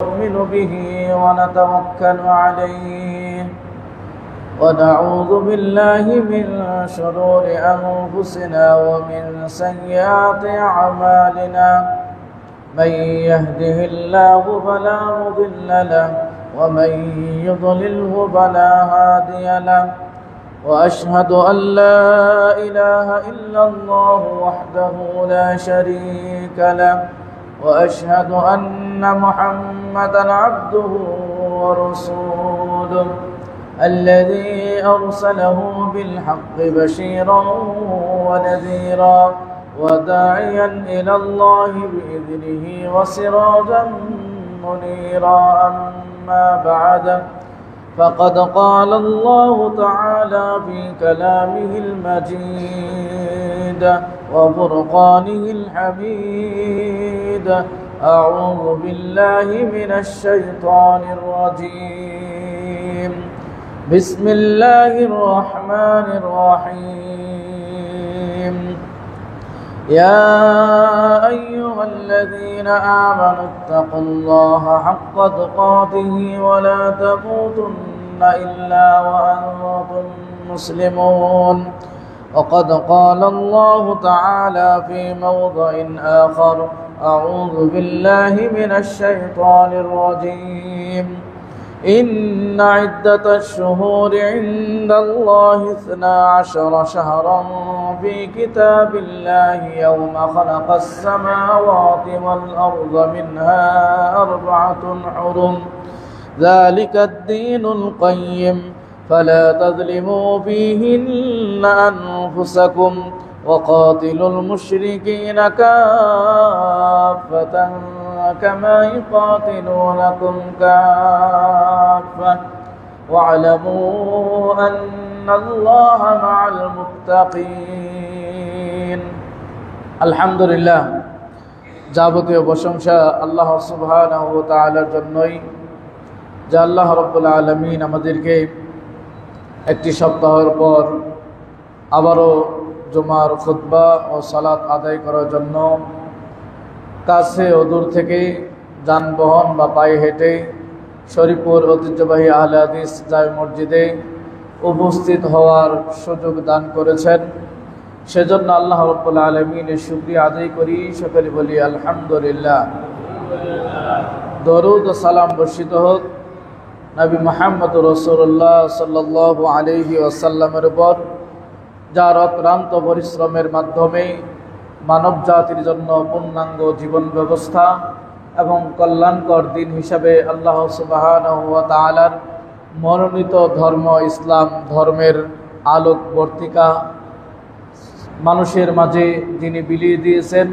نؤمن به ونتوكل عليه ونعوذ بالله من شرور أنفسنا ومن سيئات أعمالنا من يهده الله فلا مضل له ومن يضلله فلا هادي له وأشهد أن لا إله إلا الله وحده لا شريك له وأشهد أن محمدًا عبده ورسوله الذي أرسله بالحق بشيرا ونذيرا وداعيا إلى الله بإذنه وسراجا منيرا أما بعد فقد قال الله تعالى في كلامه المجيد وفرقانه الحميد أعوذ بالله من الشيطان الرجيم بسم الله الرحمن الرحيم يا أيها الذين آمنوا اتقوا الله حق تقاته ولا تموتن إلا وأنتم مسلمون وقد قال الله تعالى في موضع آخر أعوذ بالله من الشيطان الرجيم إن عدة الشهور عند الله 12 شهرا في كتاب الله يوم خلق السماوات والأرض منها 4 حرم ذلك الدين القيم فلا تظلموا فيهن أنفسكم وقاتلوا المشركين كافة كما يقاتلونكم كافة واعلموا أن الله مع المتقين الحمد لله যাবতীয় প্রশংসা আল্লাহ সুবহানাহু ওয়া তাআলার জন্যই, যে আল্লাহ রাব্বুল আলামিন আমাদেরকে একটি সপ্তাহের পর আবারও জুমার খুতবা ও সালাত আদায় করার জন্য কাছে ও দূর থেকে যানবাহন বা পায়ে হেঁটে শরীফপুর ঐতিহ্যবাহী আহলে হাদিস জামে মসজিদে উপস্থিত হওয়ার সুযোগ দান করেছেন। সেজন্য আল্লাহ রাব্বুল আলামিনের শুকরিয়া আদায় করি, সকলে বলি আলহামদুলিল্লাহ। দরুদ ও সালাম বর্ষিত হোক নবী মুহাম্মদ রাসূলুল্লাহ সাল্লাল্লাহু আলাইহি ওয়াসাল্লামের উপর, যার অক্লান্ত পরিশ্রমের মাধ্যমে মানব জাতির জন্য পূর্ণাঙ্গ জীবন ব্যবস্থা এবং কল্যাণকর দিন হিসাবে আল্লাহ সুবহানাহু ওয়া তাআলার মনোনীত ধর্ম ইসলাম ধর্মের আলোক বর্তিকা মানুষের মাঝে যিনি বিলিয়ে দিয়েছেন,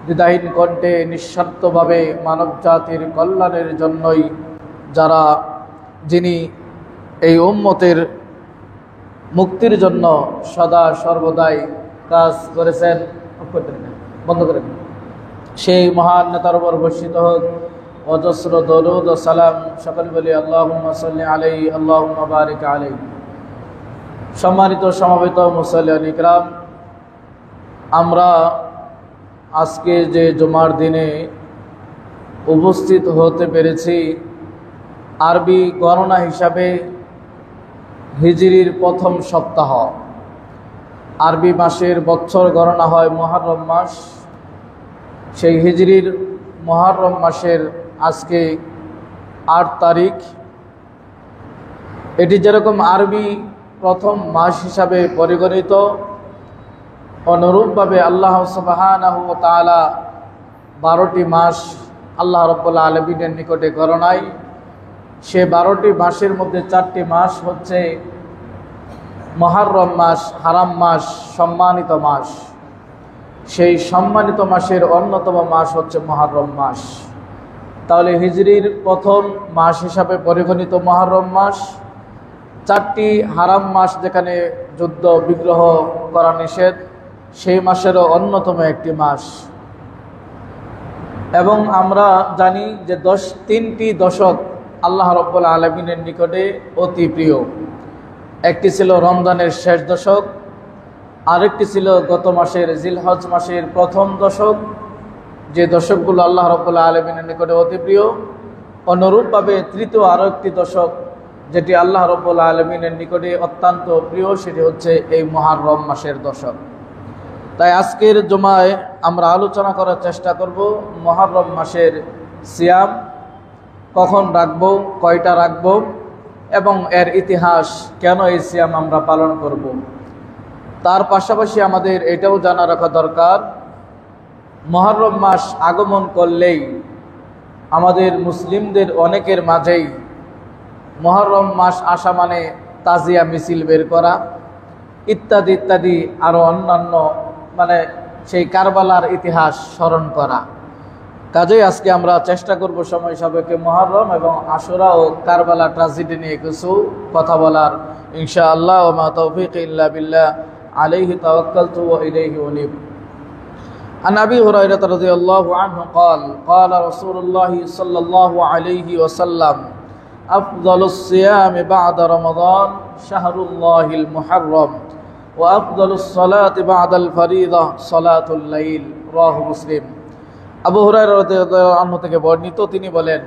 দ্বিধাহীন কণ্ঠে নিঃস্বার্থভাবে মানব জাতির কল্যাণের জন্যই যিনি এই উম্মতের মুক্তির জন্য সদা সর্বদাই কাজ করেছেন, বন্ধ করেন, সেই মহান নেতার উপর বর্ষিত হোক অজস্র দরুদ ও সালাম। সকলে বলি আল্লাহুম্মা সাল্লি আলাইহি আল্লাহুম্মা বারিক আলাইহি। সম্মানিত সমবেত মুসল্লিয়ান ইকরাম, আমরা আজকে যে জুমার দিনে উপস্থিত হতে পেরেছি, আরবি গণনা হিসাবে হিজরির প্রথম সপ্তাহ। আরবি মাসের বছর গণনা হয় মুহররম মাস। সেই হিজরির মুহররম মাসের আজকে 8 তারিখ। এটি যেরকম আরবি প্রথম মাস হিসাবে পরিগণিত, অনুরূপভাবে আল্লাহ সুবহানাহু ওয়া তাআলা 12টি মাস আল্লাহ রাব্বুল আলামিনের নিকটে গণনায়। সে 12টি মাসের মধ্যে 4টি মাস হচ্ছে মুহররম মাস, হারাম মাস, সম্মানিত মাস। সেই সম্মানিত মাসের অন্যতম মাস হচ্ছে মুহররম মাস। তাহলে হিজরির প্রথম মাস হিসাবে পরিগণিত মুহররম মাস, 4টি হারাম মাস যেখানে যুদ্ধ বিগ্রহ করা নিষেধ, সেই মাসেরও অন্যতম একটি মাস। এবং আমরা জানি যে 3টি দশক আল্লাহ রাব্বুল আলামিনের নিকটে অতি প্রিয়। একটি ছিল রমজানের শেষ দশক, আরেকটি ছিল গত মাসের জিলহজ মাসের প্রথম দশক, যে দশকগুলো আল্লাহ রাব্বুল আলামিনের নিকটে অতি প্রিয়। অনুরূপভাবে তৃতীয় আরও একটি দশক যেটি আল্লাহ রাব্বুল আলামিনের নিকটে অত্যন্ত প্রিয়, সেটি হচ্ছে এই মুহররম মাসের দশক। তাই আজকের জুমায় আমরা আলোচনা করার চেষ্টা করব মুহররম মাসের সিয়াম কখন রাখব, কয়টা রাখব এবং এর ইতিহাস, কেন এই সিয়াম আমরা পালন করব। তার পাশাপাশি আমাদের এটাও জানা রাখা দরকার, মুহররম মাস আগমন করলেই আমাদের মুসলিমদের অনেকের মাঝেই মুহররম মাস আসা মানে তাজিয়া মিছিল বের করা ইত্যাদি ইত্যাদি, আরও অন্যান্য মানে সেই কারবালার ইতিহাস স্মরণ করা। কাজেই আজকে আমরা চেষ্টা করব সময় সাপেক্ষে মুহররম এবং আশুরা ও কারবালা ট্র্যাজেডি নিয়ে কিছু কথা বলার ইনশাআল্লাহ। ওয়া মা তাওফীক ইল্লা বিল্লাহ, আলাইহি তাওয়াক্কালতু ওয়া ইলাইহি উনীব। عن أبي هريرة رضي الله عنه قال قال رسول الله صلى الله عليه وسلم أفضل الصيام بعد رمضان شهر الله المحرم وأفضل الصلاة بعد الفريضة صلاة الليل رواه مسلم। আবু হুরায়রা রাদিয়াল্লাহু আনহু থেকে বর্ণিত, তিনি বলেন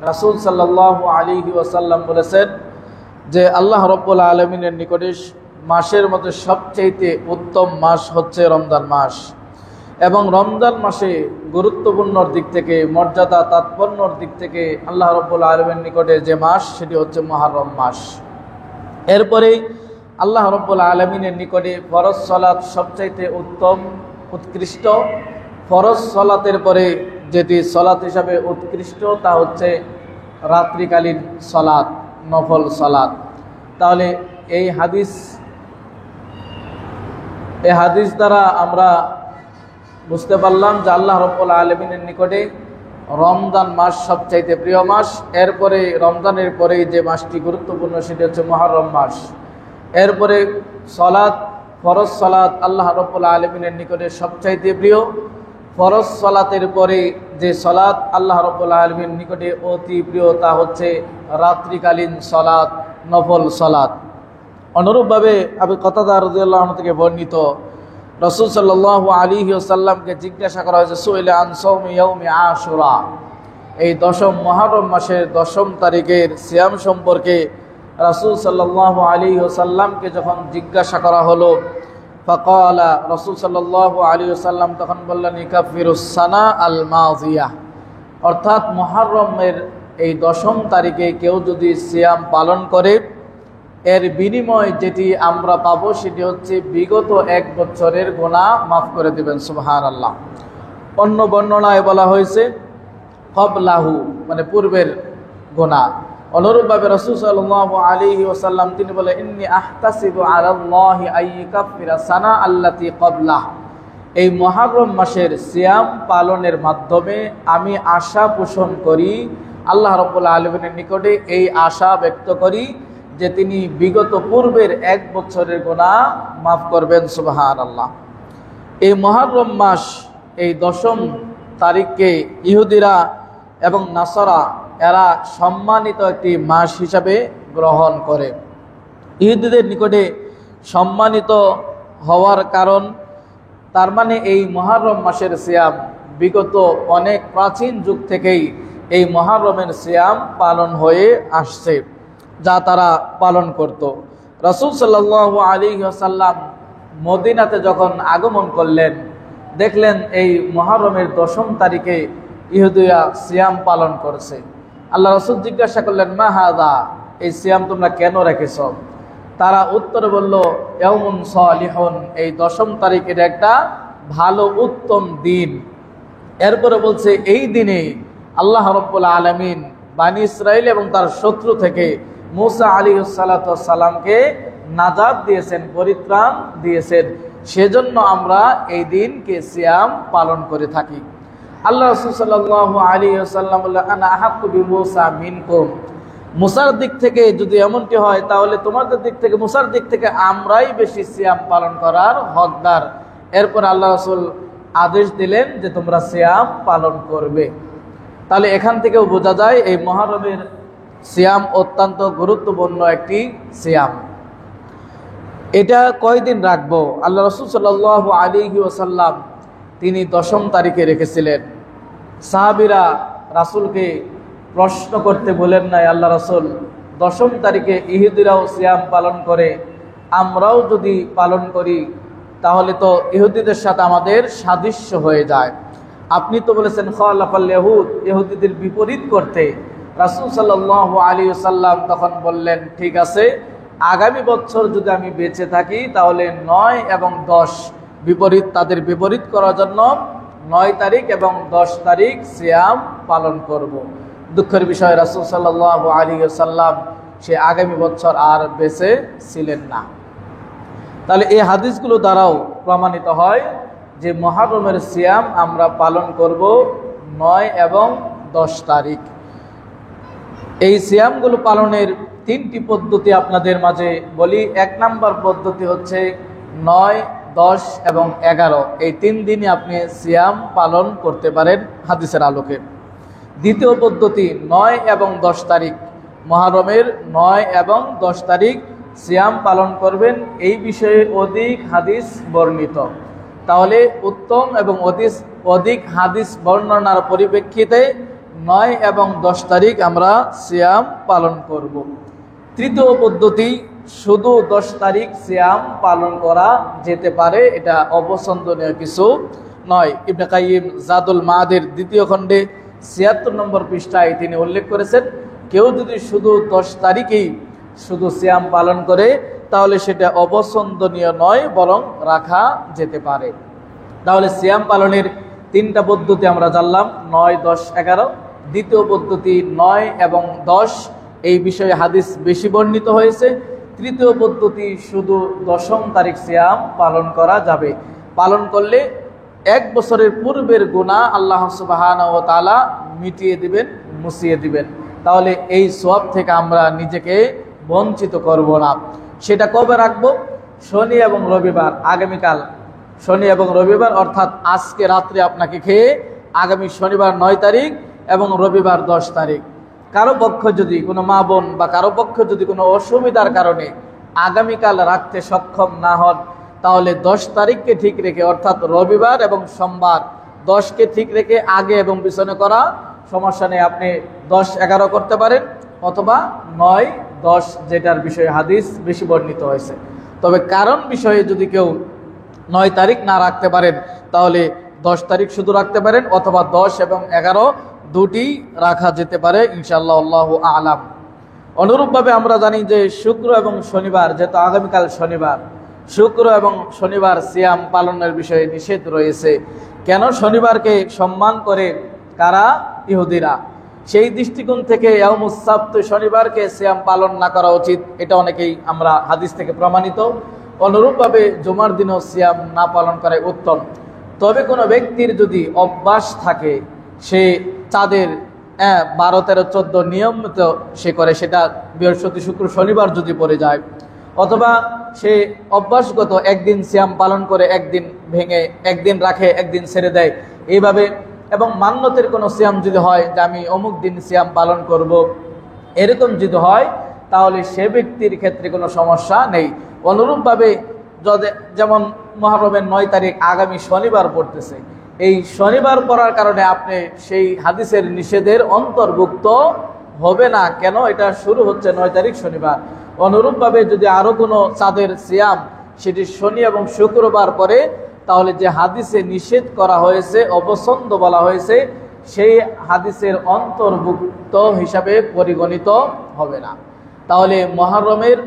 রাসূল সাল্লাল্লাহু আলাইহি ওয়াসাল্লাম বলেছেন যে আল্লাহ রাব্বুল আলামিনের নিকটে মাসের মধ্যে সবচেয়ে উত্তম মাস হচ্ছে রমজান মাস, এবং রমজান মাসে গুরুত্বপূর্ণ দিক থেকে, মর্যাদা তাৎপর্যর দিক থেকে আল্লাহ রাব্বুল আলামিনের নিকটে যে মাস সেটি হচ্ছে মুহররম মাস। এরপরেই আল্লাহ রাব্বুল আলামিনের নিকটে ফরজ সালাত সবচাইতে উত্তম উৎকৃষ্ট। ফরজ সালাতের পরে যেটি সালাত হিসাবে উৎকৃষ্ট তা হচ্ছে রাত্রিকালীন সালাত, নফল সালাত। তাহলে এই হাদিস দ্বারা আমরা বুঝতে পারলাম যে আল্লাহ রাব্বুল আলামিনের নিকটে রমজান মাস সবচাইতে প্রিয় মাস। এরপরে রমজানের পরেই যে মাসটি গুরুত্বপূর্ণ সেটি হচ্ছে মুহররম মাস। এরপরে সালাত, ফরজ সালাত আল্লাহ রাব্বুল আলামিনের নিকটে সবচাইতে প্রিয়। ফরজ সালাতের পরে যে সালাত আল্লাহ রাব্বুল আলামিনের নিকটে অতি প্রিয় তা হচ্ছে রাত্রিকালীন সালাত, নফল সালাত। অনুরূপভাবে আবু কাতাদা রাদিয়াল্লাহু আনহু থেকে বর্ণিত, রাসূল সাল্লাল্লাহু আলাইহি ওয়াসাল্লামকে জিজ্ঞাসা করা হয়েছে সুইলা আন সাওমি ইয়াউমি আশুরা, এই দশম মুহররম মাসের 10 তারিখের সিয়াম সম্পর্কে রাসূল সাল্লাল্লাহু আলাইহি ওয়াসাল্লামকে যখন জিজ্ঞাসা করা হলো, ফাকালা, রাসূল সাল্লাল্লাহু আলাইহি ওয়াসাল্লাম তখন বললেন ইকাফিরুস সানা আল মাযিয়া, অর্থাৎ মুহররমের এই 10 তারিখে কেউ যদি সিয়াম পালন করে এর বিনিময় যেটি আমরা পাবো সেটি হচ্ছে বিগত 1 বছরের গুনাহ মাফ করে দিবেন। সুবহানাল্লাহ। অন্য বর্ণনায় বলা হয়েছে ক্বাবলাহু, মানে পূর্বের গুনাহ। অনুরূপভাবে রাসূল সাল্লাল্লাহু আলাইহি ওয়াসাল্লাম তিনি বলে ইন্নী আহতাসিবু আলাল্লাহি আইয়ুকাফিরা সানা আল্লাতী ক্বাবলাহ, এই মুহররম মাসের সিয়াম পালনের মাধ্যমে আমি আশা পোষণ করি, আল্লাহ রাব্বুল আলামিনের নিকটে এই আশা ব্যক্ত করি যে তিনি বিগত পূর্বের 1 বছরের গুনাহ মাফ করবেন। সুবহানাল্লাহ। এই মুহররম মাস এই 10 তারিখকে ইহুদিরা এবং নাসারা এরা সম্মানিত একটি মাস হিসাবে গ্রহণ করে। ইহুদিদের নিকটে সম্মানিত হওয়ার কারণ, তার মানে এই মুহররম মাসের সিয়াম বিগত অনেক প্রাচীন যুগ থেকেই এই মুহররমের সিয়াম পালন হয়ে আসছে, যা তারা পালন করত। রাসূল সাল্লাল্লাহু আলাইহি ওয়াসাল্লাম মদিনাতে যখন আগমন করলেন, দেখলেন এই মুহররমের 10 তারিখে ইহুদিরা সিয়াম পালন করছে। আল্লাহ রাসূল জিজ্ঞাসা করলেন মা হাযা, এই সিয়াম তোমরা কেন রেখেছ? তারা উত্তরে বলল ইয়াউমুন সালিহুন, এই 10 তারিখের একটা ভালো উত্তম দিন। এরপরে বলছে এই দিনে আল্লাহ রাব্বুল আলামিন বানি ইসরাইল এবং তার শত্রু থেকে মুসা আলাইহিস সালাতু ওয়াস সালামকে নাজাত দিয়েছেন, পরিত্রাণ দিয়েছেন, সেজন্য আমরা এই দিনকে সিয়াম পালন করে থাকি। আল্লাহ রাসূল সাল্লাল্লাহু আলাইহি ওয়াসাল্লাম বললেন আনা আহাক্কু বিমুসা মিনকুম, মুসার দিক থেকে যদি এমনটি হয় তাহলে তোমাদের দিক থেকে, মুসার দিক থেকে আমরাই বেশি সিয়াম পালন করার হকদার। এরপর আল্লাহ রাসূল আদেশ দিলেন যে তোমরা সিয়াম পালন করবে। তাহলে এখান থেকেও বোঝা যায় এই মুহররমের সিয়াম অত্যন্ত গুরুত্বপূর্ণ একটি সিয়াম। এটা কয়দিন রাখবো? আল্লাহ রাসূল সাল্লাল্লাহু আলাইহি ওয়াসাল্লাম তিনি 10 তারিখে রেখেছিলেন। সাহাবীরা রাসূলকে প্রশ্ন করতে বলেন নাই আল্লাহ রাসূল, 10ম তারিখে ইহুদিরাও সিয়াম পালন করে, আমরাও যদি পালন করি তাহলে তো ইহুদিদের সাথে আমাদের সাদৃশ্য হয়ে যায়। আপনি তো বলেছেন খালাফাল ইয়াহুদ, ইহুদিদের বিপরীত করতে। রাসূল সাল্লাল্লাহু আলাইহি ওয়াসাল্লাম তখন বললেন, ঠিক আছে, আগামী বছর যদি আমি বেঁচে থাকি তাহলে 9 এবং 10 তাদের বিপরীত করার জন্য 9 তারিখ এবং 10 তারিখ সিয়াম পালন করব। দুঃখের বিষয় রাসূল সাল্লাল্লাহু আলাইহি ওয়াসাল্লাম সে আগামী বছর আর বেঁচে ছিলেন না। তাহলে এই হাদিসগুলো দ্বারাও প্রমাণিত হয় যে মুহররমের সিয়াম আমরা পালন করব 9 এবং 10 তারিখ। এই সিয়ামগুলো পালনের 3টি পদ্ধতি আপনাদের মাঝে বলি। 1 নম্বর পদ্ধতি হচ্ছে 9, 10 এবং 11, এই 3 দিনে আপনি সিয়াম পালন করতে পারেন হাদিসের আলোকে। দ্বিতীয় পদ্ধতি 9 এবং 10 তারিখ, মুহররমের 9 এবং 10 তারিখ সিয়াম পালন করবেন, এই বিষয়ে অধিক হাদিস বর্ণিত। তাহলে উত্তম এবং অধিক হাদিস বর্ণনার পরিপ্রেক্ষিতে 9 এবং 10 তারিখ আমরা সিয়াম পালন করব। তৃতীয় পদ্ধতি, শুধু 10 তারিখ সিয়াম পালন করা যেতে পারে, এটা অপছন্দনীয় কিছু নয়। ইবনে কাইয়িম জাদুল মাআদের 2য় খণ্ডে 76 নম্বর পৃষ্ঠায় তিনি উল্লেখ করেছেন, কেউ যদি শুধু 10 তারিখেই শুধু সিয়াম পালন করে তাহলে সেটা অপছন্দনীয় নয়, বরং রাখা যেতে পারে। তাহলে সিয়াম পালনের 3টা পদ্ধতি আমরা জানলাম, 9, 10, 11। দ্বিতীয় পদ্ধতি 9 এবং 10, এই বিষয়ে হাদিস বেশি বর্ণিত হয়েছে। তৃতীয় পদ্ধতি শুধু 10ম তারিখ সিয়াম পালন করা যাবে। পালন করলে 1 বছরের পূর্বের গুনাহ আল্লাহ সুবহানাহু ওয়া তাআলা মিটিয়ে দিবেন, মুছিয়ে দিবেন। তাহলে এই সওয়াব থেকে আমরা নিজেকে বঞ্চিত করব না। সেটা কবে রাখবো? শনি এবং রবিবার, আগামীকাল শনি এবং রবিবার, অর্থাৎ আজকে রাত্রে আপনাকে খেয়ে আগামী শনিবার 9 তারিখ এবং রবিবার 10 তারিখ। কারো পক্ষ যদি কোনো মা বোন বা কারো পক্ষ যদি কোনো অসুবিধার কারণে আগামীকাল রাখতে সক্ষম না হন, তাহলে 10 তারিখকে ঠিক রেখে, অর্থাৎ রবিবার এবং সোমবার 10কে ঠিক রেখে আগে এবং পিছনে করা সমস্যা নেই। আপনি 10, 11 করতে পারেন, অথবা 9, 10 যেটার বিষয়ে হাদিস বেশি বর্ণিত হয়েছে। তবে কারণ বিষয়ে যদি কেউ 9 তারিখ না রাখতে পারেন তাহলে 10 তারিখ শুধু রাখতে পারেন, অথবা 10 এবং 11 দুটি রাখা যেতে পারে ইনশাআল্লাহ, আল্লাহু আ'লাম। অনুরূপভাবে আমরা জানি যে শুক্র এবং শনিবার, যেহেতু আগামীকাল শনিবার, শুক্র এবং শনিবার সিয়াম পালনের বিষয়ে নিষেধ রয়েছে। কেন শনিবারকে সম্মান করে কারা? ইহুদিরা। সেই দৃষ্টিকোণ থেকে ইয়াউমুস সাবত, শনিবারকে সিয়াম পালন না করা উচিত, এটা অনেকেই আমরা হাদিস থেকে প্রমাণিত। অনুরূপভাবে জুমার দিনও সিয়াম না পালন করাই উত্তম। তবে কোনো ব্যক্তির যদি অভ্যাস থাকে, সে চাঁদের 12, 13, 14 নিয়মিত সে করে, সেটা বৃহস্পতি, শুক্র, শনিবার যদি পড়ে যায়, অথবা সে অভ্যাসগত একদিন সিয়াম পালন করে, একদিন ভেঙে, একদিন রাখে, একদিন ছেড়ে দেয়, এইভাবে, এবং মান্যতের কোনো সিয়াম যদি হয় যে আমি অমুক দিন সিয়াম পালন করব, এরকম যদি হয় তাহলে সে ব্যক্তির ক্ষেত্রে কোনো সমস্যা নেই। অনুরূপভাবে যেমন মুহররমের 9 তারিখ আগামী শনিবার পড়তেছে, এই শনিবার পড়ার কারণে আপনি সেই হাদিসের নিষেধের অন্তর্ভুক্ত হবে না। কেন? এটা শুরু হচ্ছে 9 তারিখ শনিবার। অনুরূপভাবে যদি আরও কোনো চাঁদের সিয়াম সেটি শনি এবং শুক্রবার পরে, তাহলে যে হাদিসে নিষেধ করা হয়েছে, অপছন্দ বলা হয়েছে, সেই হাদিসের অন্তর্ভুক্ত হিসাবে পরিগণিত হবে না। তাহলে মুহররমের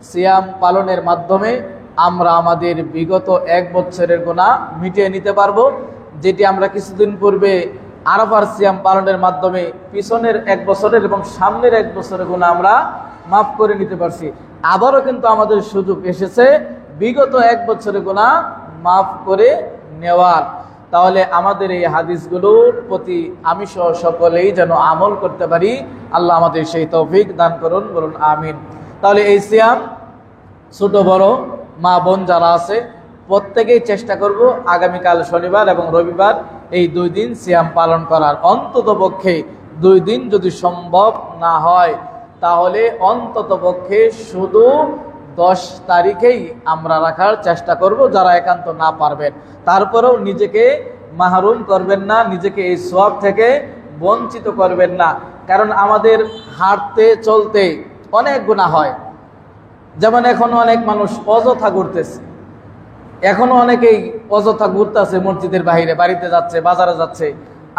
সিয়াম পালনের মাধ্যমে আমরা আমাদের বিগত 1 বছরের গুনাহ মিটিয়ে নিতে পারবো, যেটি আমরা কিছুদিন পূর্বে আরাফার সিয়াম পালনের মাধ্যমে পিছনের 1 বছরের এবং সামনের 1 বছরের গুনাহ আমরা মাফ করে নিতে পারছি। আবারও কিন্তু আমাদের সুযোগ এসেছে বিগত 1 বছরের গুনাহ মাফ করে নেওয়ার। তাহলে আমাদের এই হাদিসগুলোর প্রতি আমি সহ সকলেই যেন আমল করতে পারি, আল্লাহ আমাদের সেই তৌফিক দান করুন, বলুন আমিন। তাহলে এই সিয়াম ছোট বড় মা বোন যারা আছে প্রত্যেকেই চেষ্টা করব আগামীকাল শনিবার এবং রবিবার এই 2 দিন সিয়াম পালন করার। অন্তত পক্ষে 2 দিন যদি সম্ভব না হয় তাহলে অন্তত পক্ষে শুধু 10 তারিখেই আমরা রাখার চেষ্টা করব, যারা একান্ত না পারবেন। তারপরেও নিজেকে মাহরুম করবেন না, নিজেকে এই সওয়াব থেকে বঞ্চিত করবেন না। কারণ আমাদের হাঁটতে চলতে অনেক গুনাহ হয়। যেমন এখনো অনেক মানুষ অযথা ঘুরতেছে, এখনো অনেকেই অযথা ঘুরতেছে, মসজিদের বাইরে, বাড়িতে যাচ্ছে, বাজারে যাচ্ছে।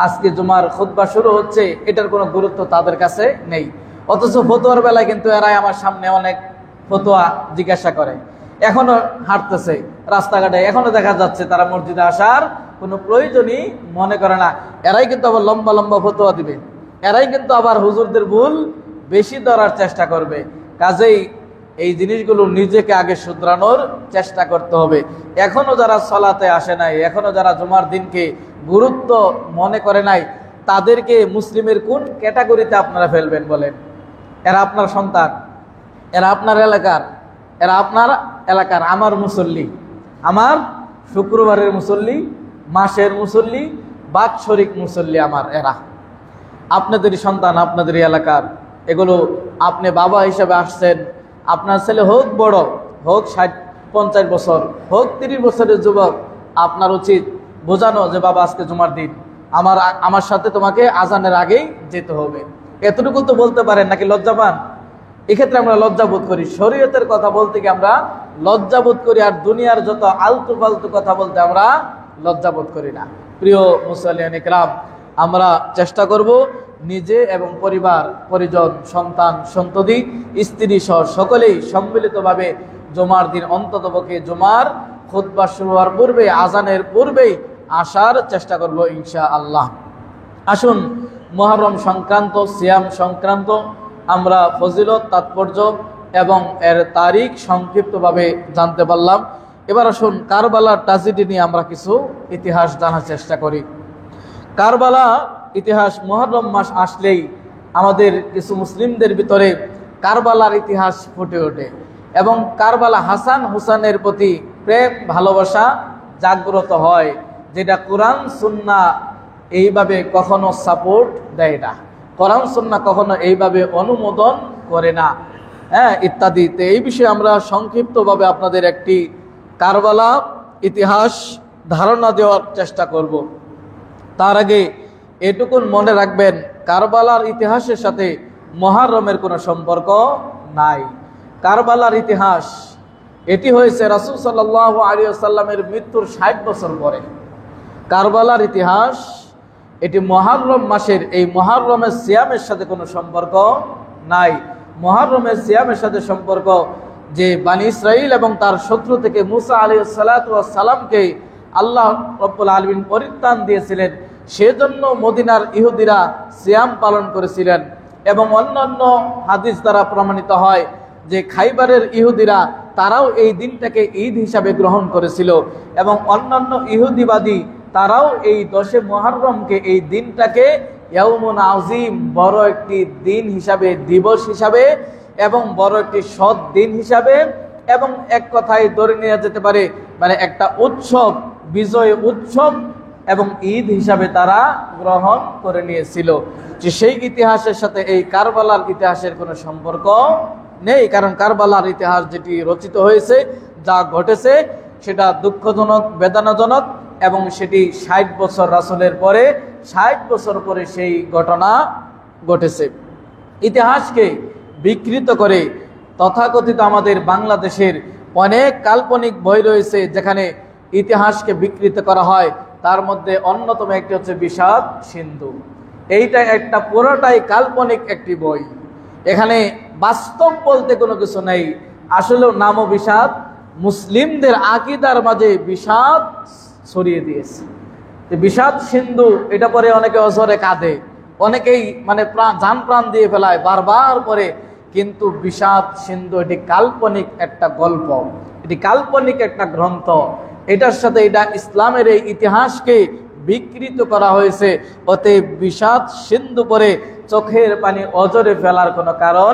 আজকে জুমার খুতবা শুরু হচ্ছে, এটার কোনো গুরুত্ব তাদের কাছে নেই। অথচ ফতোয়ার বেলায় কিন্তু এরাই আমার সামনে অনেক ফতোয়া জিজ্ঞাসা করে। এখনো হাঁটতেছে রাস্তাঘাটে, এখনো দেখা যাচ্ছে তারা মসজিদে আসার কোনো প্রয়োজনই মনে করে না। এরাই কিন্তু আবার লম্বা লম্বা ফতোয়া দিবে, এরাই কিন্তু আবার হুজুরদের ভুল বেশি ধরার চেষ্টা করবে। কাজেই এই জিনিসগুলো নিজেকে আগে শুধরানোর চেষ্টা করতে হবে। এখনো যারা সলাতে আসে নাই, এখনো যারা জুমার দিনকে গুরুত্ব মনে করে নাই, তাদেরকে মুসলিমের কোন ক্যাটাগরিতে আপনারা ফেলবেন বলেন? এরা আপনার সন্তান, এরা আপনার এলাকার, এরা আপনার এলাকার আমার মুসল্লি, আমার শুক্রবারের মুসল্লি, মাসের মুসল্লি, বাৎসরিক মুসল্লি আমার। এরা আপনাদেরই সন্তান, আপনাদেরই এলাকার। এগুলো আপনি বাবা হিসেবে আসছেন, আপনার ছেলে হোক বড়, হোক 60-50 বছর, হোক 30 বছরের যুবক, আপনার উচিত বোঝানো যে বাবা আজকে জুমার দিন, আমার সাথে তোমাকে আজানের আগেই যেতে হবে। এতটুকু তো বলতে পারেন, নাকি লজ্জা পান? এক্ষেত্রে আমরা লজ্জাবোধ করি। শরীয়তের কথা বলতে গিয়ে আমরা লজ্জাবোধ করি, আর দুনিয়ার যত আলতু ফালতু কথা বলতে আমরা লজ্জাবোধ করি না। প্রিয় মুসলিম ইকরাম, আমরা চেষ্টা করব নিজে এবং পরিবার পরিজন, সন্তান সন্ততি, স্ত্রী সহ সকলেই সম্মিলিতভাবে জুমার দিন অন্ততপক্ষে জুমার খুতবা শুরু হওয়ার পূর্বে, আজানের পূর্বেই আসার চেষ্টা করব ইনশাআল্লাহ। আসুন, মুহররম সংক্রান্ত, সিয়াম সংক্রান্ত আমরা ফজিলত, তাৎপর্য এবং এর তারিখ সংক্ষিপ্তভাবে জানতে পারলাম। এবার আসুন কারবালার ট্র্যাজেডি নিয়ে আমরা কিছু ইতিহাস জানার চেষ্টা করি। কারবালা ইতিহাস, মুহররম মাস আসলেই আমাদের কিছু মুসলিমদের ভিতরে কারবালার ইতিহাস ফুটে ওঠে এবং কারবালা হাসান হুসানের প্রতি প্রেম ভালোবাসা জাগ্রত হয়, যেটা কোরআন সুন্নাহ এইভাবে কখনো সাপোর্ট দেয় না, কোরআন সুন্নাহ কখনো এইভাবে অনুমোদন করে না, ইত্যাদি। তো এই বিষয়ে আমরা সংক্ষিপ্তভাবে আপনাদের একটি কারবালা ইতিহাস ধারণা দেওয়ার চেষ্টা করব। তার আগে এটুকুন মনে রাখবেন, কারবালার ইতিহাসের সাথে মুহররমের কোনো সম্পর্ক নাই। কারবালার ইতিহাস এটি হয়েছে রাসূল সাল্লাল্লাহু আলাইহি ওয়াসাল্লামের মৃত্যুর 60 বছর পরে। কারবালার ইতিহাস এটি মুহররম মাসের, এই মুহররমের সিয়ামের সাথে কোনো সম্পর্ক নাই। মুহররমের সিয়ামের সাথে সম্পর্ক যে বনী ইসরাইল এবং তার শত্রু থেকে মুসা আলাইহিস সালাতু ওয়াস সালামকে আল্লাহ রাব্বুল আলামিন পরিত্রাণ দিয়েছিলেন, সেজন্য মদিনার ইহুদিরা সিয়াম পালন করেছিলেন। এবং অন্যান্য হাদিস দ্বারা প্রমাণিত হয় যে খাইবারের ইহুদিরা তারাও এই দিনটাকে ঈদ হিসাবে গ্রহণ করেছিল এবং অন্যান্য ইহুদিবাদী তারাও এই 10 মুহররমকে, এই দিনটাকে ইয়াউমুন আযীম, বড় একটি দিন হিসাবে, দিবস হিসাবে এবং বড় একটি সৎ দিন হিসাবে, এবং এক কথায় ধরে নেওয়া যেতে পারে মানে একটা উৎসব, বিজয় উৎসব এবং ঈদ হিসাবে তারা গ্রহণ করে নিয়েছিল। যে সেই ইতিহাসের সাথে এই কারবালার ইতিহাসের কোনো সম্পর্ক নেই, কারণ কারবালার ইতিহাস যেটি রচিত হয়েছে, যা ঘটেছে সেটা দুঃখজনক, বেদনাজনক, এবং সেটি 60 বছর রাসূলের পরে, 60 বছর পরে সেই ঘটনা ঘটেছে। ইতিহাসকে বিকৃত করে তথাকথিত আমাদের বাংলাদেশের অনেক কাল্পনিক বই রয়েছে যেখানে ইতিহাসকে বিকৃত করা হয়। তার মধ্যে অন্যতম একটি হচ্ছে বিষাদ সিন্ধু। এইটা একটা পুরোটাই কাল্পনিক একটি বই, এখানে বাস্তব বলতে কোনো কিছু নেই। আসলে নামও বিষাদ, মুসলিমদের আকীদার মাঝে বিষাদ ছড়িয়ে দিয়েছে। বিষাদ সিন্ধু, এটা পরে অনেকে অঝরে কাঁদে, অনেকেই মানে জান প্রাণ দিয়ে ফেলায় বারবার করে, কিন্তু বিষাদ সিন্ধু এটি কাল্পনিক একটা গল্প, এটি কাল্পনিক একটা গ্রন্থ। এটার সাথে এটা ইসলামের এই ইতিহাসকে বিকৃত করা হয়েছে। অতএব বিষাদ সিন্ধু পরে চোখের পানি অজরে ফেলার কোনো কারণ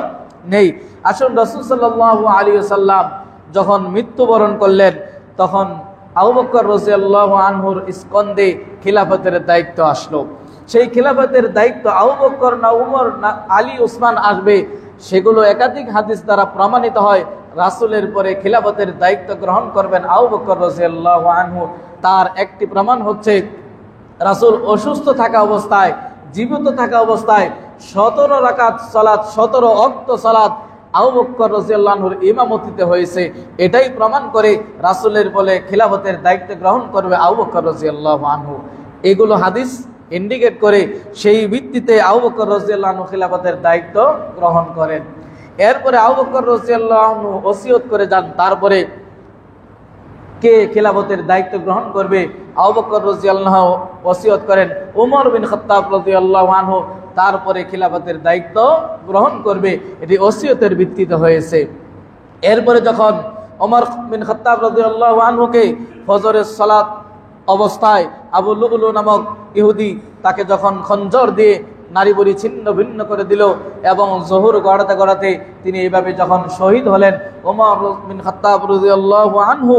নেই। আসুন, রাসূল সাল্লাল্লাহু আলাইহি ওয়াসাল্লাম যখন মৃত্যুবরণ করলেন, তখন আবু বকর রাদিয়াল্লাহু আনহুর স্কন্ধে খিলাফতের দায়িত্ব আসলো। সেই খিলাফতের দায়িত্ব আবু বকর না উমর না আলী উসমান আসবে, সেগুলো একাধিক হাদিস দ্বারা প্রমাণিত হয়। রাসূলের পরে খিলাফতের দায়িত্ব গ্রহণ করবেন আবু বকর রাদিয়াল্লাহু আনহু। তার একটি প্রমাণ হচ্ছে রাসূল অসুস্থ থাকা অবস্থায়, জীবিত থাকা অবস্থায় 17 রাকাত সালাত, 17 ওয়াক্ত সালাত আবু বকর রাদিয়াল্লাহু আনহুর ইমামতিতে হয়েছে। এটাই প্রমাণ করে রাসূলের বলে খিলাফতের দায়িত্ব গ্রহণ করবে আবু বকর রাদিয়াল্লাহু আনহু। এগুলো হাদিস ইন্ডিকেট করে সেই ভিত্তিতে আবু বকর রাদিয়াল্লাহু আনহু খিলাফতের দায়িত্ব গ্রহণ করেন। এরপরে আবু বকর রাদিয়াল্লাহু আনহু ওসিয়ত করে যান। তারপরে কে খিলাফতের দায়িত্ব গ্রহণ করবে? আবু বকর রাদিয়াল্লাহু আনহু ওসিয়ত করেন ওমর বিন খাত্তাব রাদিয়াল্লাহু আনহু তারপরে খিলাফতের দায়িত্ব গ্রহণ করবে। এটি ওসিয়তের ভিত্তিতে হয়েছে। এরপরে যখন ওমর বিন খাত্তাব রাদিয়াল্লাহু আনহুকে ফজরের সালাত অবস্থায় আবু লুলু নামক ইহুদি তাকে যখন খঞ্জর দিয়ে নারী বলি ছিন্ন ভিন্ন করে দিল এবং জোহর গড়াতে গড়াতে তিনি এইভাবে যখন শহীদ হলেন, ওমর বিন খাত্তাব রাদিয়াল্লাহু আনহু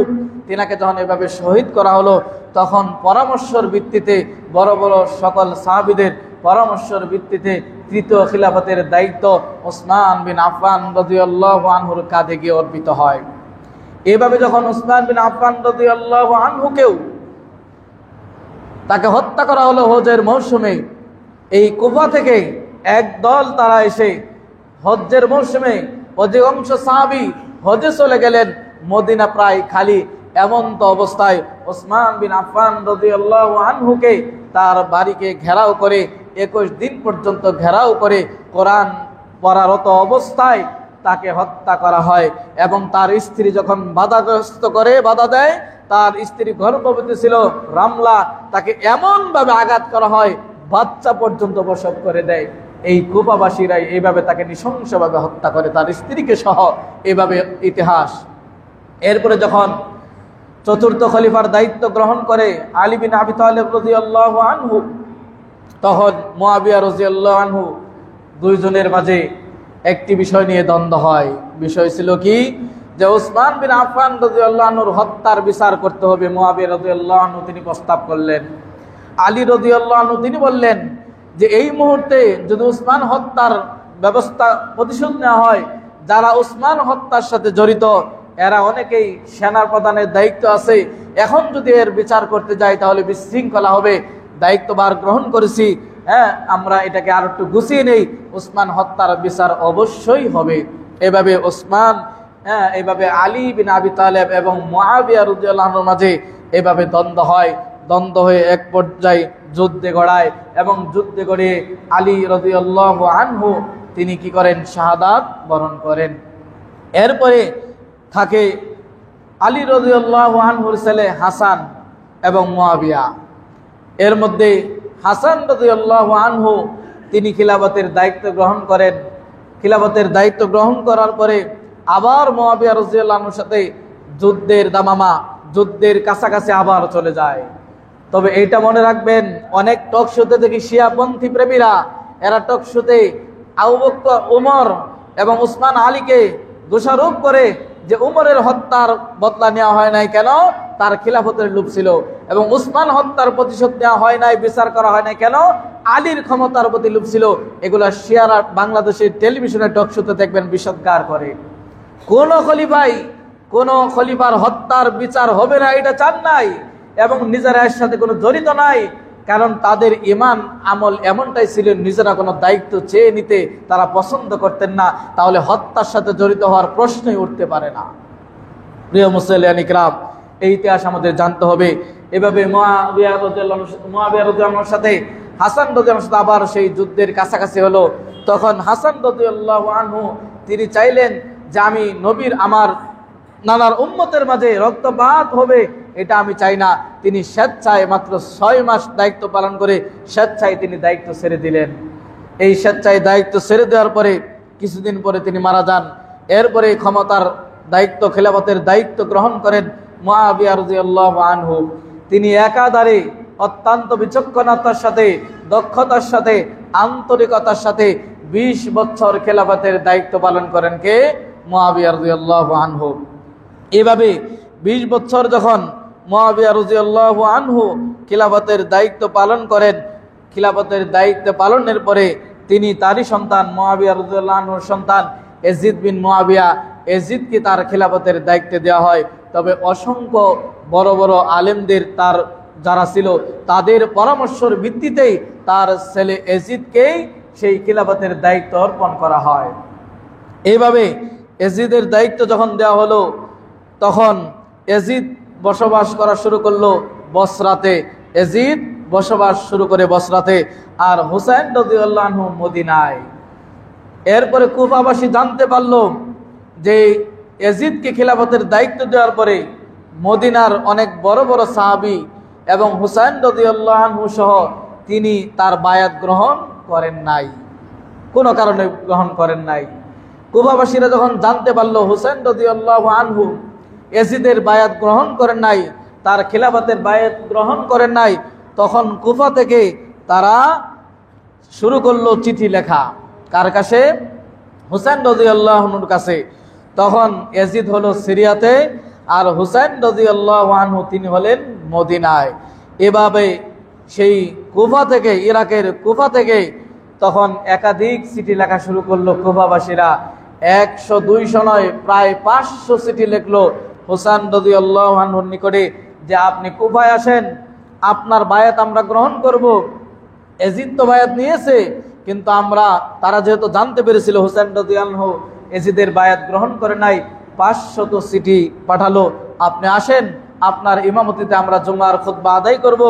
তিনাকে যখন এভাবে শহীদ করা হলো, তখন পরামর্শের ভিত্তিতে বড় বড় সকল সাহাবীদের পরামর্শের ভিত্তিতে তৃতীয় খিলাফতের দায়িত্ব ওসমান বিন আফফান রাদিয়াল্লাহু আনহুর কাঁধে গিয়ে অর্পিত হয়। এভাবে যখন ওসমান বিন আফফান রাদিয়াল্লাহু আনহুকেও তাকে হত্যা করা হলো হজের মৌসুমে, এই কুফা থেকে একদল তারা এসে হজ্জের মৌসুমে অধিকাংশ সাহাবী হজে চলে গেলেন, মদিনা প্রায় খালি। এমন তো অবস্থায় ওসমান বিন আফফান রাদিয়াল্লাহু আনহুকে তার বাড়িকে ঘেরাও করে 21 দিন পর্যন্ত ঘেরাও করে কোরআন পড়ারত অবস্থায় তাকে হত্যা করা হয়। এবং তার স্ত্রী যখন বাধাগ্রস্ত করে বাধা দেয়, তার স্ত্রী গর্ভবতী ছিল রামলা, তাকে এমনভাবে আঘাত করা হয় বাচ্চা পর্যন্ত প্রসব করে দেয়। এই কুফাবাসীরাই এইভাবে তাকে নৃশংসভাবে হত্যা করে, তার স্ত্রীকে সহ। এভাবে ইতিহাস। এরপরে যখন চতুর্থ খলিফার দায়িত্ব গ্রহণ করে আলী বিন আবি তালেব রাদিয়াল্লাহু আনহু, তখন মুআবিয়া রাদিয়াল্লাহু আনহু দুইজনের মাঝে একটি বিষয় নিয়ে দ্বন্দ্ব হয়। বিষয় ছিল কি, যে ওসমান বিন আফফান রাদিয়াল্লাহু আনহুর হত্যার বিচার করতে হবে। মুআবিয়া রাদিয়াল্লাহু আনহু তিনি প্রস্তাব করলেন। আলী রাদিয়াল্লাহু আনহু তিনি বললেন যে এই মুহূর্তে যদি ওসমান হত্যার ব্যবস্থা প্রতিশোধ নেওয়া হয়, যারা ওসমান হত্যার সাথে জড়িত এরা অনেকেই সেনার প্রধানের দায়িত্ব আছে, এখন যদি এর বিচার করতে যাই তাহলে বিশৃঙ্খলা হবে। দায়িত্বভার গ্রহণ করেছি, আমরা এটাকে আর একটু গুছিয়ে নেই, ওসমান হত্যার বিচার অবশ্যই হবে। এভাবে ওসমান এইভাবে আলী বিন আবি তালেব এবং মুআবিয়া রাদিয়াল্লাহু আনহুর মাঝে এভাবে দ্বন্দ্ব হয়। দ্বন্দ্ব হয়ে এক পর্যায়ে যুদ্ধে গড়ায় এবং যুদ্ধে গড়িয়ে আলী রাদিয়াল্লাহু আনহু তিনি কি করেন? শাহাদাত বরণ করেন। এরপরে থাকে আলী রাদিয়াল্লাহু আনহুর ছেলে হাসান এবং মুআবিয়া। এর মধ্যে হাসান রাদিয়াল্লাহু আনহু তিনি খিলাফতের দায়িত্ব গ্রহণ করেন। খিলাফতের দায়িত্ব গ্রহণ করার পরে আবার মুআবিয়া রাদিয়াল্লাহু আনহুর সাথে যুদ্ধের দামামা, যুদ্ধের কাছাকাছি আবার চলে যায়। তবে এইটা মনে রাখবেন, অনেক টক শোতে দেখি শিয়াপন্থী প্রেমীরা এরা টক শোতে আবু বকর, ওমর এবং উসমান আলীকে দোষারোপ করে যে উমরের হত্যার বদলা নেওয়া হয় নাই কেন? তার খিলাফতের লোভ ছিল। এবং উসমান হত্যার প্রতিশোধ নেওয়া হয় নাই, বিচার করা হয় নাই কেন? আলীর ক্ষমতার প্রতি লোভ ছিল। এগুলা শিয়ারা বাংলাদেশের টেলিভিশনে টক শোতে দেখবেন বিষদগার করে। কোন খলিফার হত্যার বিচার হবে না এটা চান নাই এবং নিজেরা এর সাথে কোনো জড়িত নাই, কারণ তাদের ঈমান আমল এমনটাই ছিল, নিজেরা কোনো দায়িত্ব চেয়ে নিতে তারা পছন্দ করতেন না। তাহলে হত্যার সাথে জড়িত হওয়ার প্রশ্নই উঠতে পারে না। প্রিয় মুসলিয়ান ইকরাম, এই ইতিহাস আমাদের জানতে হবে। এভাবে মুআবিয়া রাদিয়াল্লাহু আনহুর সাথে হাসান রাদিয়াল্লাহু আনহুর সাথে আবার সেই যুদ্ধের কাছাকাছি হলো। তখন হাসান রাদিয়াল্লাহু আনহু তিনি চাইলেন যে আমি নবীর আমার নানার উম্মতের মাঝে রক্তপাত হবে, এটা আমি চাই না। তিনি স্বেচ্ছায় মাত্র 6 মাস দায়িত্ব পালন করে স্বেচ্ছায় তিনি দায়িত্ব ছেড়ে দিলেন। এই স্বেচ্ছায় দায়িত্ব ছেড়ে দেওয়ার পরে কিছুদিন পরে তিনি মারা যান। এরপরে ক্ষমতার দায়িত্ব, খিলাফতের দায়িত্ব গ্রহণ করেন মুআবিয়া রাদিয়াল্লাহু আনহু। তিনি একাধারে অত্যন্ত বিচক্ষণতার সাথে, দক্ষতার সাথে, আন্তরিকতার সাথে 20 বছর খিলাফতের দায়িত্ব পালন করেন কে? মুআবিয়া রাদিয়াল্লাহু আনহু। এভাবে 20 বছর যখন মুআবিয়া রাদিয়াল্লাহু আনহু খিলাফতের দায়িত্ব পালন করেন, খিলাফতের দায়িত্ব পালনের পরে তিনি তারই সন্তান মুআবিয়া রাদিয়াল্লাহু আনহুর সন্তান ইয়াজিদ বিন মুআবিয়া, ইয়াজিদকে তার খিলাফতের দায়িত্ব দেওয়া হয়। তবে অসংখ্য বড় বড় আলেমদের তার যারা ছিল তাদের পরামর্শের ভিত্তিতেই তার ছেলে ইয়াজিদকেই সেই খিলাফতের দায়িত্ব অর্পণ করা হয়। এইভাবে ইয়াজিদের দায়িত্ব যখন দেওয়া হলো, তখন ইয়াজিদ বসবাস করা শুরু করলো বসরাতে। ইয়াজিদ বসবাস শুরু করে বসরাতে, আর হুসাইন রাদিয়াল্লাহু আনহু মদিনায়। এরপরে কুফাবাসী জানতে পারলো যে ইয়াজিদকে খিলাফতের দায়িত্ব দেওয়ার পরে মদিনার অনেক বড় বড় সাহাবী এবং হুসাইন রাদিয়াল্লাহু আনহু সহ তিনি তার বায়াত গ্রহণ করেন নাই, কোনো কারণে গ্রহণ করেন নাই। কুফাবাসীরা যখন জানতে পারলো হুসাইন রাদিয়াল্লাহু আনহু ইয়াজিদের বায়াত গ্রহণ করেন নাই, তার খিলাফতের বায়াত গ্রহণ করেন নাই, তখন কুফা থেকে তারা শুরু করলো চিঠি লেখা। কার কাছে? হুসাইন রাদিয়াল্লাহু আনহুর কাছে। তখন ইয়াজিদ হলো সিরিয়াতে, আর হুসাইন রাদিয়াল্লাহু আনহু তিনি হলেন মদিনায়। এভাবে সেই কুফা থেকে, ইরাকের কুফা থেকে তখন একাধিক চিঠি লেখা শুরু করলো কুফাবাসীরা। 100-200 নয়, প্রায় 500 চিঠি লিখলো হুসাইন রাদিয়াল্লাহু আনহুর নিকটে যে আপনি কুফায় আসেন, আপনার বায়াত আমরা গ্রহণ করব। ইয়াজিদ তো বায়াত নিয়েছে, কিন্তু তারা যেহেতু জানতে পেরেছিল হুসাইন রাদিয়াল্লাহু আনহু ইয়াজিদের বায়াত গ্রহণ করে নাই, 500 চিঠি পাঠালো, আপনি আসেন, আপনার ইমামতিতে আমরা জুমার খুতবা আদায় করব,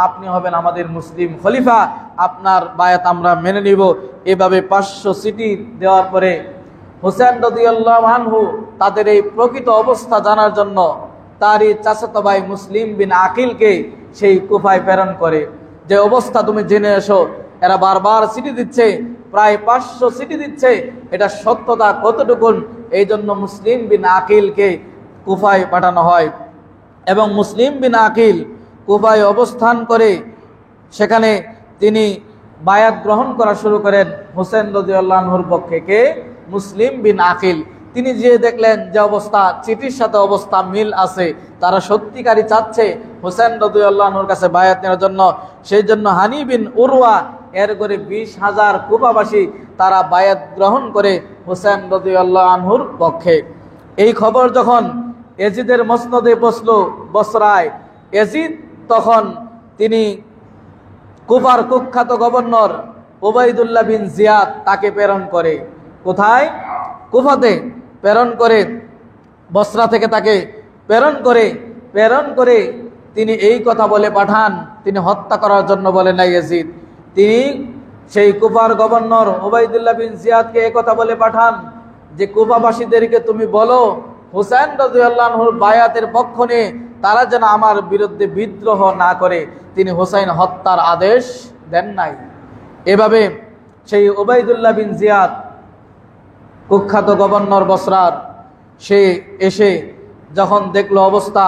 আপনি হবেন আমাদের মুসলিম খলিফা, আপনার বায়াত আমরা মেনে নিব। এভাবে 500 চিঠি দেওয়ার পরে হুসাইন রাদিয়াল্লাহু আনহু তাদের এই প্রকৃত অবস্থা জানার জন্য তারই চাচাতো ভাই মুসলিম বিন আকিলকে সেই কুফায় প্রেরণ করে, যে অবস্থা তুমি জেনে এসো। এরা বারবার চিঠি দিচ্ছে, প্রায় 500 চিঠি দিচ্ছে, এটা সত্যতা কতটুকুন, এই জন্য মুসলিম বিন আকিলকে কুফায় পাঠানো হয়। এবং মুসলিম বিন আকিল কুফায় অবস্থান করে সেখানে তিনি বায়াত গ্রহণ করা শুরু করেন হুসাইন রাদিয়াল্লাহু আনহুর পক্ষে। কে? মুসলিম বিন আকিল। তিনি যে দেখলেন যে অবস্থা, চিঠির সাথে অবস্থা মিল আছে, তারা সত্যিকারই চাচ্ছে হুসাইন রাদিয়াল্লাহু আনহুর কাছে বায়াত নেওয়ার জন্য, সেই জন্য হানি বিন উরওয়া এর করে 20,000 কুফাবাসী তারা বায়াত গ্রহণ করে হুসাইন রাদিয়াল্লাহু আনহুর পক্ষে। এই খবর যখন ইয়াজিদের মসনদে পৌঁছলো বসরায়, ইয়াজিদ তখন তিনি কুফার কুখ্যাত গভর্নর উবাইদুল্লাহ বিন জিয়াদ তাকে প্রেরণ করে। কোথায়? কুফাতে প্রেরণ করে, বসরা থেকে তাকে প্রেরণ করে তিনি এই কথা বলে পাঠান, তিনি হত্যা করার জন্য বলে নাই ইয়াজিদ, তিনি সেই কুফার গভর্নর উবাইদুল্লাহ বিন জিয়াদকে এই কথা বলে পাঠান যে কুফাবাসীদেরকে তুমি বলো হুসাইন রাদিয়াল্লাহু আনহুর বায়াতের পক্ষ নিয়ে তারা যেন আমার বিরুদ্ধে বিদ্রোহ না করে। তিনি হুসাইন হত্যার আদেশ দেন নাই। এভাবে সেই উবাইদুল্লাহ বিন জিয়াদ কুখ্যাত গভর্নর বসরার, সে এসে যখন দেখলো অবস্থা,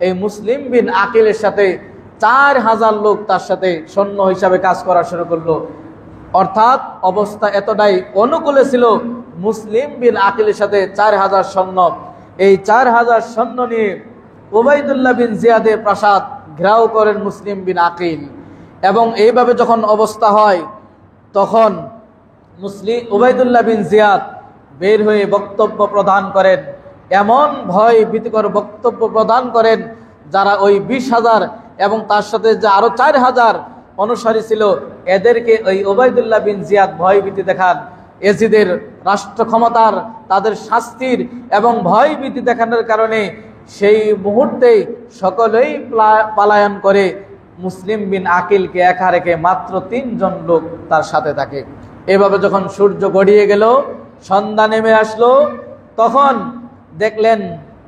এই মুসলিম বিন আকিলের সাথে 4000 লোক তার সাথে সৈন্য হিসাবে কাজ করা শুরু করলো। অর্থাৎ অবস্থা এতটাই অনুকূলে ছিল, মুসলিম বিন আকিলের সাথে 4000 সৈন্য। এই 4000 সৈন্য নিয়ে উবাইদুল্লাহ বিন জিয়াদের প্রাসাদ ঘেরাও করেন মুসলিম বিন আকিল। এবং এইভাবে যখন অবস্থা হয়, তখন উবাইদুল্লাহ বিন জিয়াদ বের হয়ে বক্তব্য প্রদান করেন, এমন ভয় ভীতিকর বক্তব্য প্রদান করেন যারা ওই 20,000 এবং তার সাথে যে আরো 4000 অনুসারী ছিল, এদেরকে ওই উবাইদুল্লাহ বিন জিয়াদ ভয় ভীতি দেখান। ইয়াজিদের রাষ্ট্র ক্ষমতার, তাদের শাস্তির এবং ভয় ভীতি দেখানোর কারণে সেই মুহূর্তে সকলেই পলায়ন করে মুসলিম বিন আকিলকে একা রেখে মাত্র 3 জন লোক তার সাথে থাকে। এভাবে যখন সূর্য গড়িয়ে গেল, সন্ধ্যা নেমে আসলো, তখন দেখলেন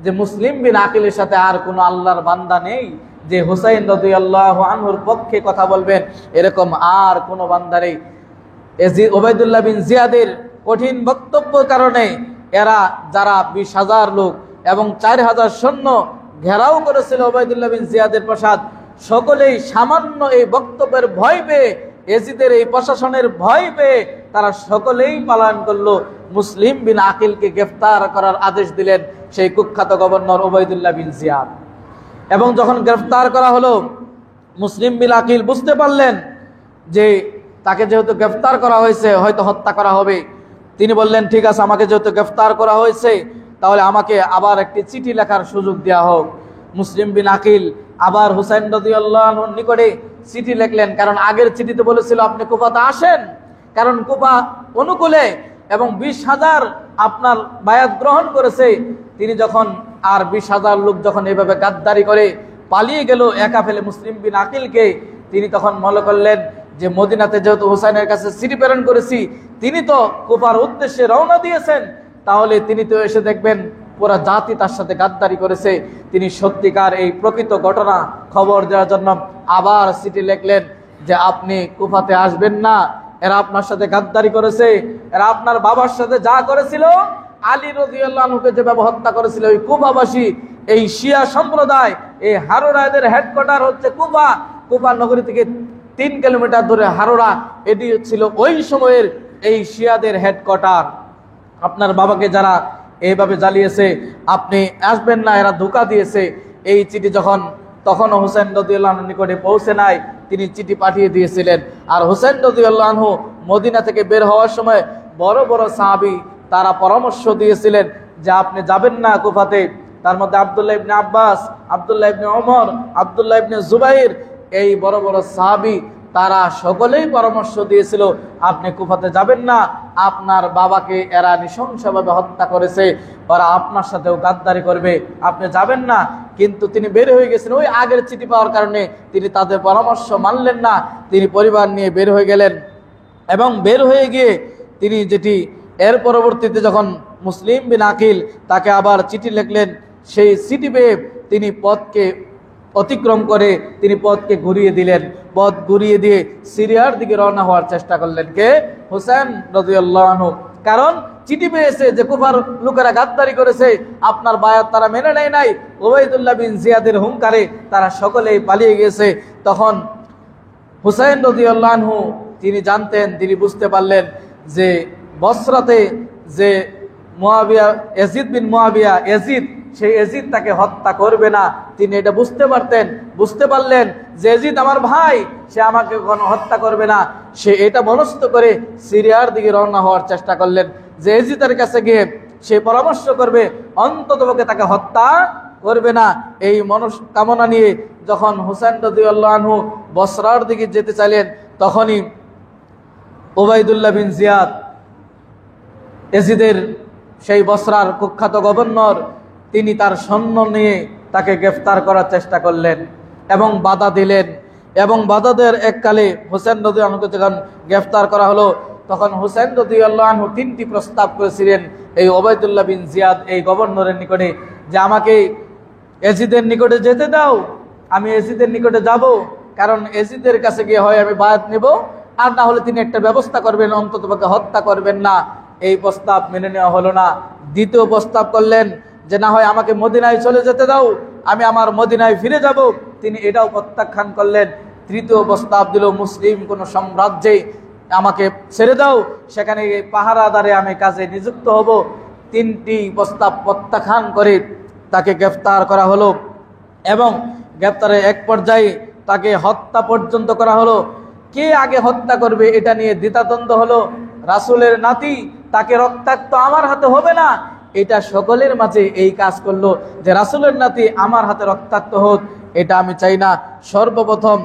যে মুসলিম বিন আকিলের সাথে আর কোনো আল্লাহর বান্দা নেই যে হুসাইন রাদিয়াল্লাহু আনহুর পক্ষে কথা বলবেন, এরকম আর কোনো বান্দা নেই। উবাইদুল্লাহ বিন জিয়াদের কঠিন বক্তব্যের কারণে এরা যারা 20,000 লোক এবং 4000 সৈন্য ঘেরাও করেছিল উবাইদুল্লাহ বিন জিয়াদের প্রাসাদ, সকলেই সামান্য এই বক্তব্যের ভয় পেয়ে, ইয়াজিদের এই প্রশাসনের ভয় পেয়ে তারা সকলেই পলায়ন করলো। মুসলিম বিন আকিলকে গ্রেফতার করার আদেশ দিলেন সেই কুখ্যাত গভর্নর উবাইদুল্লাহ বিন জিয়াদ। এবং যখন গ্রেফতার করা হলো, মুসলিম বিন আকিল বুঝতে পারলেন যে তাকে যেহেতু গ্রেফতার করা হয়েছে, হয়তো হত্যা করা হবে। তিনি বললেন, ঠিক আছে, আমাকে যেহেতু গ্রেফতার করা হয়েছে, তাহলে আমাকে আবার একটি চিঠি লেখার সুযোগ দেওয়া হোক। মুসলিম বিন আকিল আবার হুসাইন রাদিয়াল্লাহু আনহুর নিকটে চিঠি লিখলেন, কারণ আগের চিঠিতে বলেছিল আপনি কুফাতে আসেন, কারণ কুফা অনুকূলে এবং 20,000 আপনার বায়াত গ্রহণ করেছে। তিনি যখন আর 20,000 লোক যখন এভাবে গাদ্দারি করে পালিয়ে গেল একা ফেলে মুসলিম বিন আকিলকে, তিনি তখন মনে করলেন যে মদিনাতে যেহেতু হুসাইনের কাছে চিঠি প্রেরণ করেছি, তিনি তো কুফার উদ্দেশ্যে রওনা দিয়েছেন, তাহলে তিনি তো এসে দেখবেন পুরা জাতি তার সাথে গাদ্দারি করেছে। তিনি সত্যিকার এই প্রকৃত ঘটনা খবর দেওয়ার জন্য আবার চিঠি লিখলেন যে আপনি কুফাতে আসবেন না, এরা আপনার সাথে গাদ্দারি করেছে, এরা আপনার বাবার সাথে যা করেছিল, আলী রাদিয়াল্লাহু আনহুকে যেভাবে হত্যা করেছিল ওই কুফাবাসী, এই শিয়া সম্প্রদায়, এই হারোরাদের হেডকোয়ার্টার হচ্ছে কুফা। কুফা নগরী থেকে 3 কিলোমিটার দূরে হারোরা, এটি ছিল ওই সময়ের এই শিয়াদের হেডকোয়ার্টার। আপনার বাবাকে যারা এইভাবে জ্বালিয়েছে, আপনি আসবেন না, এরা ধোঁকা দিয়েছে। এই চিঠি তখনও হুসাইন রাদিয়াল্লাহু আনহুর নিকটে পৌঁছে নাই, তিনি চিঠি পাঠিয়ে দিয়েছিলেন। আর হুসাইন রাদিয়াল্লাহু আনহু মদিনা থেকে বের হওয়ার সময় বড় বড় সাহাবী তারা পরামর্শ দিয়েছিলেন যে আপনি যাবেন না কুফাতে। তার মধ্যে আব্দুল্লাহ ইবনে আব্বাস, আব্দুল্লাহ ইবনে ওমর, আব্দুল্লাহ ইবনে জুবাইর, এই বড় বড় সাহাবী তারা সকলেই পরামর্শ দিয়েছিল আপনি কুফাতে যাবেন না, আপনার বাবাকে এরা নৃশংসভাবে হত্যা করেছে, ওরা আপনার সাথেও গাদ্দারি করবে, আপনি যাবেন না। কিন্তু তিনি বের হয়ে গেছেন, ওই আগের চিঠি পাওয়ার কারণে তিনি তাদের পরামর্শ মানলেন না, তিনি পরিবার নিয়ে বের হয়ে গেলেন। এবং বের হয়ে গিয়ে তিনি এর পরবর্তীতে যখন মুসলিম বিন আকিল তাকে আবার চিঠি লিখলেন, সেই চিঠি পেয়ে তিনি পথকে অতিক্রম করে তিনি পথকে ঘুরিয়ে দিলেন। পথ ঘুরিয়ে দিয়ে সিরিয়ার দিকে রওনা হওয়ার চেষ্টা করলেন কে? হুসাইন রাদিয়াল্লাহু আনহু। কারণ চিঠি পেয়েছে যে কুফার লোকেরা গাদ্দারি করেছে, আপনার বায়াত তারা মেনে নেয় নাই, উবাইদুল্লাহ বিন জিয়াদের হুঙ্কারে তারা সকলেই পালিয়ে গেছে। তখন হুসাইন রাদিয়াল্লাহু আনহু তিনি জানতেন, তিনি বুঝতে পারলেন যে বসরাতে যে মুয়াবিয়া, ইয়াজিদ বিন মুয়াবিয়া, সেই ইয়াজিদ তাকে হত্যা করবে না। তিনি এটা বুঝতে পারলেন যে ইয়াজিদ আমার ভাই, সে আমাকে কখনো হত্যা করবে না। সে এটা মনস্থ করে সিরিয়ার দিকে রওনা হওয়ার চেষ্টা করলেন যে ইয়াজিদের কাছে গিয়ে সে পরামর্শ করবে, অন্ততপক্ষে তাকে হত্যা করবে না। এই মনস্কামনা নিয়ে যখন হুসাইন রাদিয়াল্লাহু আনহু বসরার দিকে যেতে চাইলেন, তখনই উবাইদুল্লাহ বিন জিয়াদ, ইয়াজিদের সেই বসরার কুখ্যাত গভর্নর, তিনি তার সৈন্য নিয়ে তাকে গ্রেফতার করার চেষ্টা করলেন এবং বাধা দিলেন। এবং বাধা দেওয়ার এককালে হুসাইন রাদিয়াল্লাহু আনহুকে যখন গ্রেফতার করা হলো, তখন হুসাইন রাদিয়াল্লাহু আনহু 3টি প্রস্তাব করেছিলেন এই উবাইদুল্লাহ বিন জিয়াদ এই গভর্নরের নিকটে, যে আমাকে ইয়াজিদের নিকটে যেতে দাও, আমি ইয়াজিদের নিকটে যাব, কারণ ইয়াজিদের কাছে গিয়ে হয় আমি বায়াত নেব, আর না হলে তিনি একটা ব্যবস্থা করবেন, অন্ততপক্ষে হত্যা করবেন না। এই প্রস্তাব মেনে নেওয়া হলো না। দ্বিতীয় প্রস্তাব করলেন যে না হয় আমাকে মদিনায় চলে যেতে দাও, আমি আমার মদিনায় ফিরে যাব, তিনি এটাও প্রত্যাখ্যান করলেন। তৃতীয় প্রস্তাব দিল মুসলিম কোন সাম্রাজ্যে আমাকে ছেড়ে দাও, সেখানে পাহারাদারে আমি কাজে নিযুক্ত হব। 3টি প্রস্তাব প্রত্যাখ্যান করে তাকে গ্রেফতার করা হলো এবং গ্রেফতারের এক পর্যায়ে তাকে হত্যা পর্যন্ত করা হলো। কে আগে হত্যা করবে এটা নিয়ে দ্বিধাদ্বন্দ্ব হলো। রাসূলের নাতি, তাকে রক্তাক্ত আমার হাতে হবে না, এটা সকলের মাঝে এই কাজ করলো যে রাসূলের নাতি আমার হাতে রক্তাক্ত হোক, এটা আমি চাই না। সর্বপ্রথম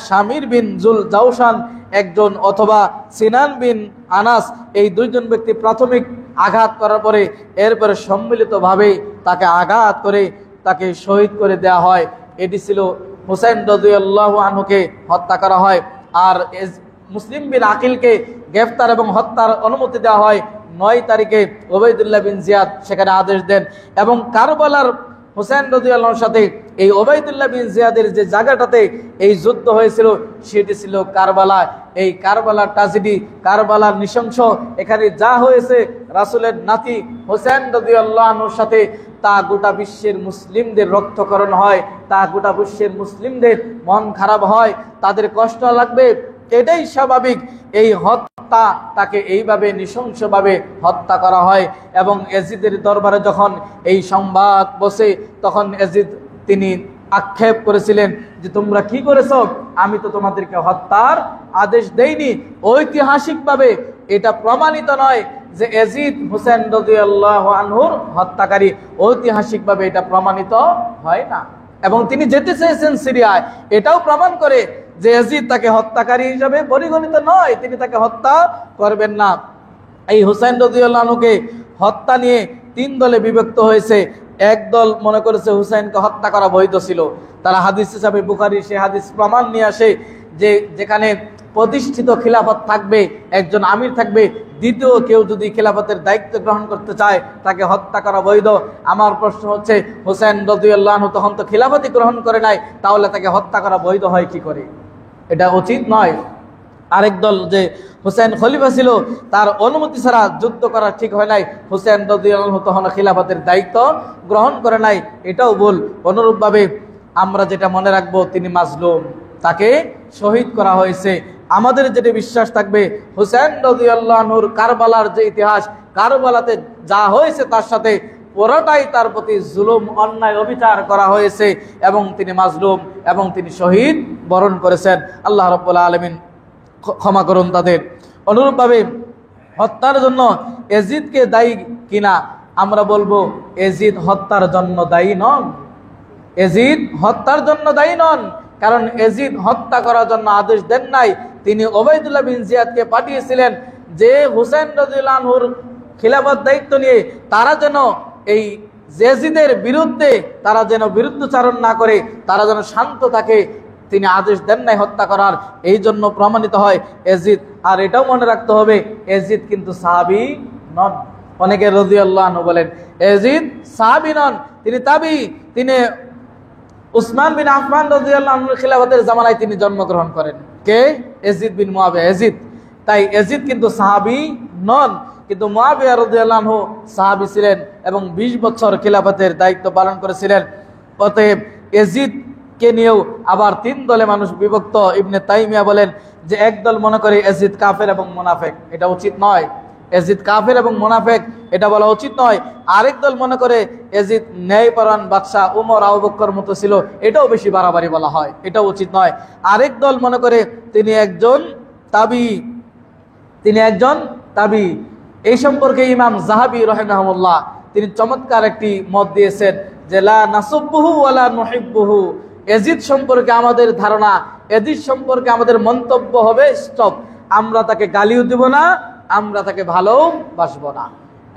শামির বিন জুল জাউশান একজন, অথবা সিনান বিন আনাস, এই 2জন ব্যক্তি প্রাথমিক আঘাত করার পরে এরপরে সম্মিলিতভাবে তাকে আঘাত করে তাকে শহীদ করে দেওয়া হয়। এটি ছিল হুসাইন রাদিয়াল্লাহু আনহুকে হত্যা করা হয়। আর মুসলিম বিন আকিলকে গ্রেফতার এবং হত্যার অনুমতি দেওয়া হয় 9 তারিখে। উবাইদুল্লাহ বিন জিয়াদ সেখানে আদেশ দেন এবং কারবালার হুসাইন রাদিয়াল্লাহু আনহুর সাথে এই উবাইদুল্লাহ বিন জিয়াদের যে জায়গাটাতে এই যুদ্ধ হয়েছিল সেটি ছিল কারবালা। এই কারবালার ট্র্যাজেডি, কারবালার নৃশংস, এখানে যা হয়েছে রাসূলের নাতি হুসাইন রাদিয়াল্লাহু আনহুর সাথে, তা গোটা বিশ্বের মুসলিমদের রক্তকরণ হয়, তা গোটা বিশ্বের মুসলিমদের মন খারাপ হয়, তাদের কষ্ট লাগবে, এটাই স্বাভাবিক। এই হত্যা, তাকে এইভাবে নৃশংসভাবে হত্যা করা হয়। এবং ইয়াজিদের দরবারে যখন এই সংবাদ বসে, তখন ইয়াজিদ তিনি আক্ষেপ করেছিলেন যে তোমরা কি করেছো, আমি তো তোমাদেরকে হত্যার আদেশ দেইনি। ঐতিহাসিকভাবে এটা প্রমাণিত নয় যে ইয়াজিদ হুসাইন রাদিয়াল্লাহু আনহুর হত্যাকারী, ঐতিহাসিকভাবে এটা প্রমাণিত হয় না। এবং তিনি যেতে চেয়েছেন সিরিয়ায়, এটাও প্রমাণ করে যে ইয়াজিদ তাকে হত্যাকারী হিসাবে পরিগণিত নয়, তিনি তাকে হত্যা করবেন না। এই হুসাইন রাদিয়াল্লাহু আনহুকে হত্যা নিয়ে 3 দলে বিভক্ত হয়েছে। এক দল মনে করেছে হুসাইনকে হত্যা করা বৈধ ছিল, তারা হাদিস হিসাবে বুখারী সে হাদিস প্রমাণ নিয়ে আসে যে যেখানে প্রতিষ্ঠিত খিলাফত থাকবে, একজন আমির থাকবে, দ্বিতীয় কেউ যদি খিলাফতের দায়িত্ব গ্রহণ করতে চায় তাকে হত্যা করা বৈধ। আমার প্রশ্ন হচ্ছে, হুসাইন রাদিয়াল্লাহু আনহু তখন তো খিলাফতই গ্রহণ করে নাই, তাহলে তাকে হত্যা করা বৈধ হয় কি করে? এটা উচিত নয়। আরেক দল যে হুসাইন খলিফা ছিল, তার অনুমতি ছাড়া যুদ্ধ করা ঠিক হয় নাই, হুসাইন রাদিয়াল্লাহু আনহু তখন খিলাফতের দায়িত্ব গ্রহণ করে নাই, এটাও ভুল। অনুরূপভাবে আমরা যেটা মনে রাখবো, তিনি মাজলুম, তাকে শহীদ করা হয়েছে। আমাদের যেটা বিশ্বাস থাকবে, হুসাইন রাদিয়াল্লাহু আনহুর কারবালার যে ইতিহাস, কারবালাতে যা হয়েছে তার সাথে পুরোটাই তার প্রতি জুলুম, অন্যায়, অবিচার করা হয়েছে এবং তিনি মাজলুম এবং তিনি শহীদ বরণ করেছেন। আল্লাহ রাব্বুল আলামিন ক্ষমা করুন তাদের। অনুরূপভাবে হত্যার জন্য ইয়াজিদকে দায়ী কিনা, আমরা বলবো ইয়াজিদ হত্যার জন্য দায়ী নন। ইয়াজিদ হত্যার জন্য দায়ী নন, কারণ ইয়াজিদ হত্যা করার জন্য আদেশ দেন নাই। তিনি উবাইদুল্লাহ বিন জিয়াদকে পাঠিয়েছিলেন যে হুসাইন রাদিয়াল্লাহু আনহুর খিলাফত দায়িত্ব নিয়ে তারা যেন এই ইয়াজিদের বিরুদ্ধে তারা যেন বিরুদ্ধচারণ না করে, তারা যেন শান্ত থাকে। তিনি আদেশ দেন নাই হত্যা করার, এই জন্য প্রমাণিত হয় ইয়াজিদ। আর এটাও মনে রাখতে হবে, ইয়াজিদ কিন্তু সাহাবী নন। অনেকে রাদিয়াল্লাহু আনহু বলেন, ইয়াজিদ সাহাবী নন, তিনি তাবী। তিনি উসমান বিন আফফান রাদিয়াল্লাহু আনহুর খিলাফতের জামানায় তিনি জন্মগ্রহণ করেন। কে? Yazid bin Muawiya, Yazid. তাই ইয়াজিদ কিন্তু সাহাবী নন, কিন্তু মুআবিয়া রাদিয়াল্লাহু আনহু সাহাবী ছিলেন এবং 20 বছর খিলাফতের দায়িত্ব পালন করেছিলেন। অতএব ইয়াজিদকে নিয়েও আবার 3 দলে মানুষ বিভক্ত। ইবনে তাইমিয়া বলেন যে একদল মনে করে ইয়াজিদ কাফের এবং মুনাফিক, এটা উচিত নয়। ইয়াজিদ কাফের এবং মুনাফিক এটা বলা উচিত নয়। আরেক দল মনে করে ইয়াজিদ ন্যায়পরায়ণ বাদশা, উমর, আবু বকর মতো ছিল, এটাও বেশি বাড়াবাড়ি বলা হয়, এটাও উচিত নয়। আরেক দল মনে করে তিনি একজন তাবী, তিনি একজন তাবী। এই সম্পর্কে ইমাম যাহাবী রাহিমাহুল্লাহ তিনি চমৎকার একটি মত দিয়েছেন যে লা নাসুবুহু ওয়ালা নুহিব্বুহু। ইয়াজিদ সম্পর্কে আমাদের ধারণা, ইয়াজিদ সম্পর্কে আমাদের মন্তব্য হবে স্টপ, আমরা তাকে গালিও দিব না, আমরা তাকে ভালোবাসবো না।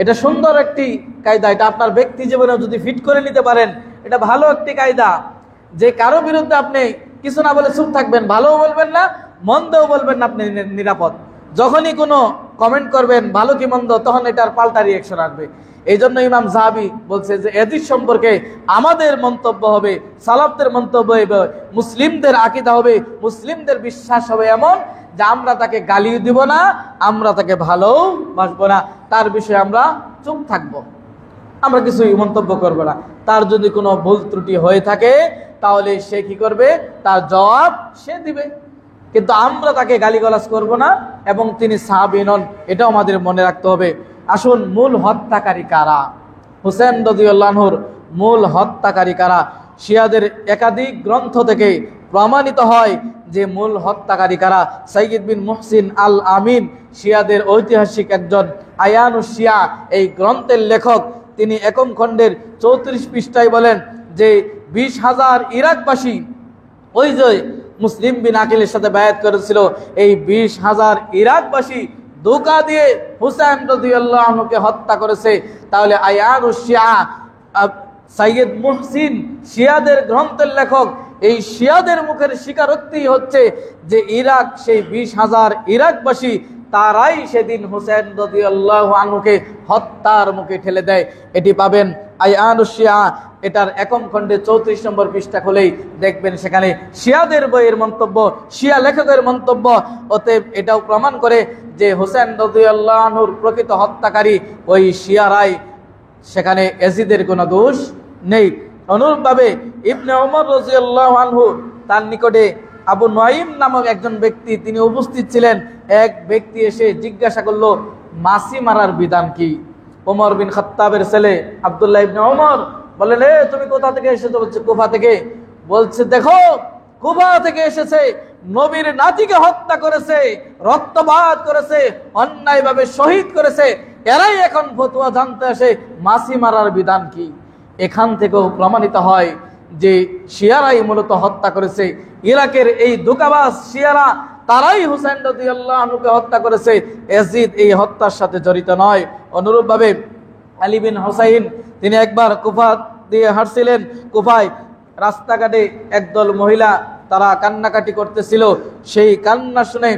এটা সুন্দর একটি কায়দা, এটা আপনার ব্যক্তি জীবনে যদি ফিট করে নিতে পারেন, এটা ভালো একটি কায়দা যে কারো বিরুদ্ধে আপনি কিছু না বলে চুপ থাকবেন, ভালোও বলবেন না, মন্দও বলবেন না, আপনি নিরাপদ। যখনই কোনো কমেন্ট করবেন ভালো কি মন্দ, তখন এটার পাল্টা রিয়াকশন আসবে। এই জন্য ইমাম যাহাবী বলছে যে ইয়াজিদ সম্পর্কে আমাদের মন্তব্য হবে, সালাফদের মন্তব্য হবে, মুসলিমদের আকীদা হবে, মুসলিমদের বিশ্বাস হবে এমন যে আমরা তাকে গালিও দিব না, আমরা তাকে ভালোবাসবো না, তার বিষয়ে আমরা চুপ থাকবো, আমরা কিছুই মন্তব্য করব না। তার যদি কোনো ভুল ত্রুটি হয়ে থাকে তাহলে সে কি করবে, তার জবাব সে দিবে, কিন্তু আমরা তাকে গালিগালাজ করব না এবং তিনি সাহাবী নন, এটাও আমাদের মনে রাখতে হবে। আসুন, মূল হত্যাকারী কারা? হুসাইন রাদিয়াল্লাহু আনহুর মূল হত্যাকারী কারা? শিয়াদের একাধিক গ্রন্থ থেকে প্রমাণিত হয় যে মূল হত্যাকারী কারা। সাইয়্যিদ বিন মুহসিন আল আমিন, শিয়াদের ঐতিহাসিক একজন আয়ানুশ শিয়া, এই গ্রন্থের লেখক, তিনি একম খণ্ডের 34 পৃষ্ঠায় বলেন যে 20,000 ইরাকবাসী ওই যে মুসলিম বিন আকিলের সাথে বায়াত করেছিল, এই 20,000 ইরাকবাসী ধোঁকা দিয়ে হুসাইন রাদিয়াল্লাহু আনহুকে হত্যা করেছে। তাহলে আয়ানুশ শিয়া, সাইয়্যিদ মুহসিন, শিয়াদের গ্রন্থের লেখক, এই শিয়াদের মুখের স্বীকারোক্তি হচ্ছে যে ইরাক, সেই 20,000 ইরাকবাসী, তারাই সেদিন হুসাইন রাদিয়াল্লাহু আনহুকে হত্যার মুখে ঠেলে দেয়। এটি পাবেন আয়ানুশ শিয়া, এটার একম খণ্ডে 34 নম্বর পৃষ্ঠা খুলেই দেখবেন, সেখানে শিয়াদের বইয়ের মন্তব্য, শিয়া লেখকের মন্তব্য। অতএব এটাও প্রমাণ করে যে হুসাইন রাদিয়াল্লাহু আনহুর প্রকৃত হত্যাকারী ওই শিয়ারাই, সেখানে ইয়াজিদের কোনো দোষ নেই। অনুরূপভাবে ইবনে ওমর রাদিয়াল্লাহু আনহু, তার নিকটে আবু নুআইম নামক একজন ব্যক্তি তিনি উপস্থিত ছিলেন। এক ব্যক্তি এসে জিজ্ঞাসা করলো, মাছি মারার বিধান কি? ওমর বিন খাত্তাবের ছেলে আব্দুল্লাহ ইবনে ওমর বললেন, তুমি কোথা থেকে এসেছো? বলছে কুফা থেকে। বলছে, দেখো, কুফা থেকে এসেছে, নবীর নাতিকে হত্যা করেছে, রক্তপাত করেছে, অন্যায়ভাবে শহীদ করেছে, এরাই এখন ফতোয়া জানতে আসে মাছি মারার বিধান কি। এখান থেকেও প্রমাণিত হয় যে শিয়ারাই মূলত হত্যা করেছে। ইরাকের এই ধোঁকাবাজ শিয়ারা তারাই হুসাইন রাদিয়াল্লাহু আনহুকে হত্যা করেছে, ইয়াজিদ এই হত্যার সাথে জড়িত নয়। অনুরূপভাবে আলী বিন হুসাইন তিনি একবার কুফা দিয়ে হাঁটছিলেন, কুফায় রাস্তাঘাটে একদল মহিলা তারা কান্নাকাটি করতেছিল। সেই কান্না শুনে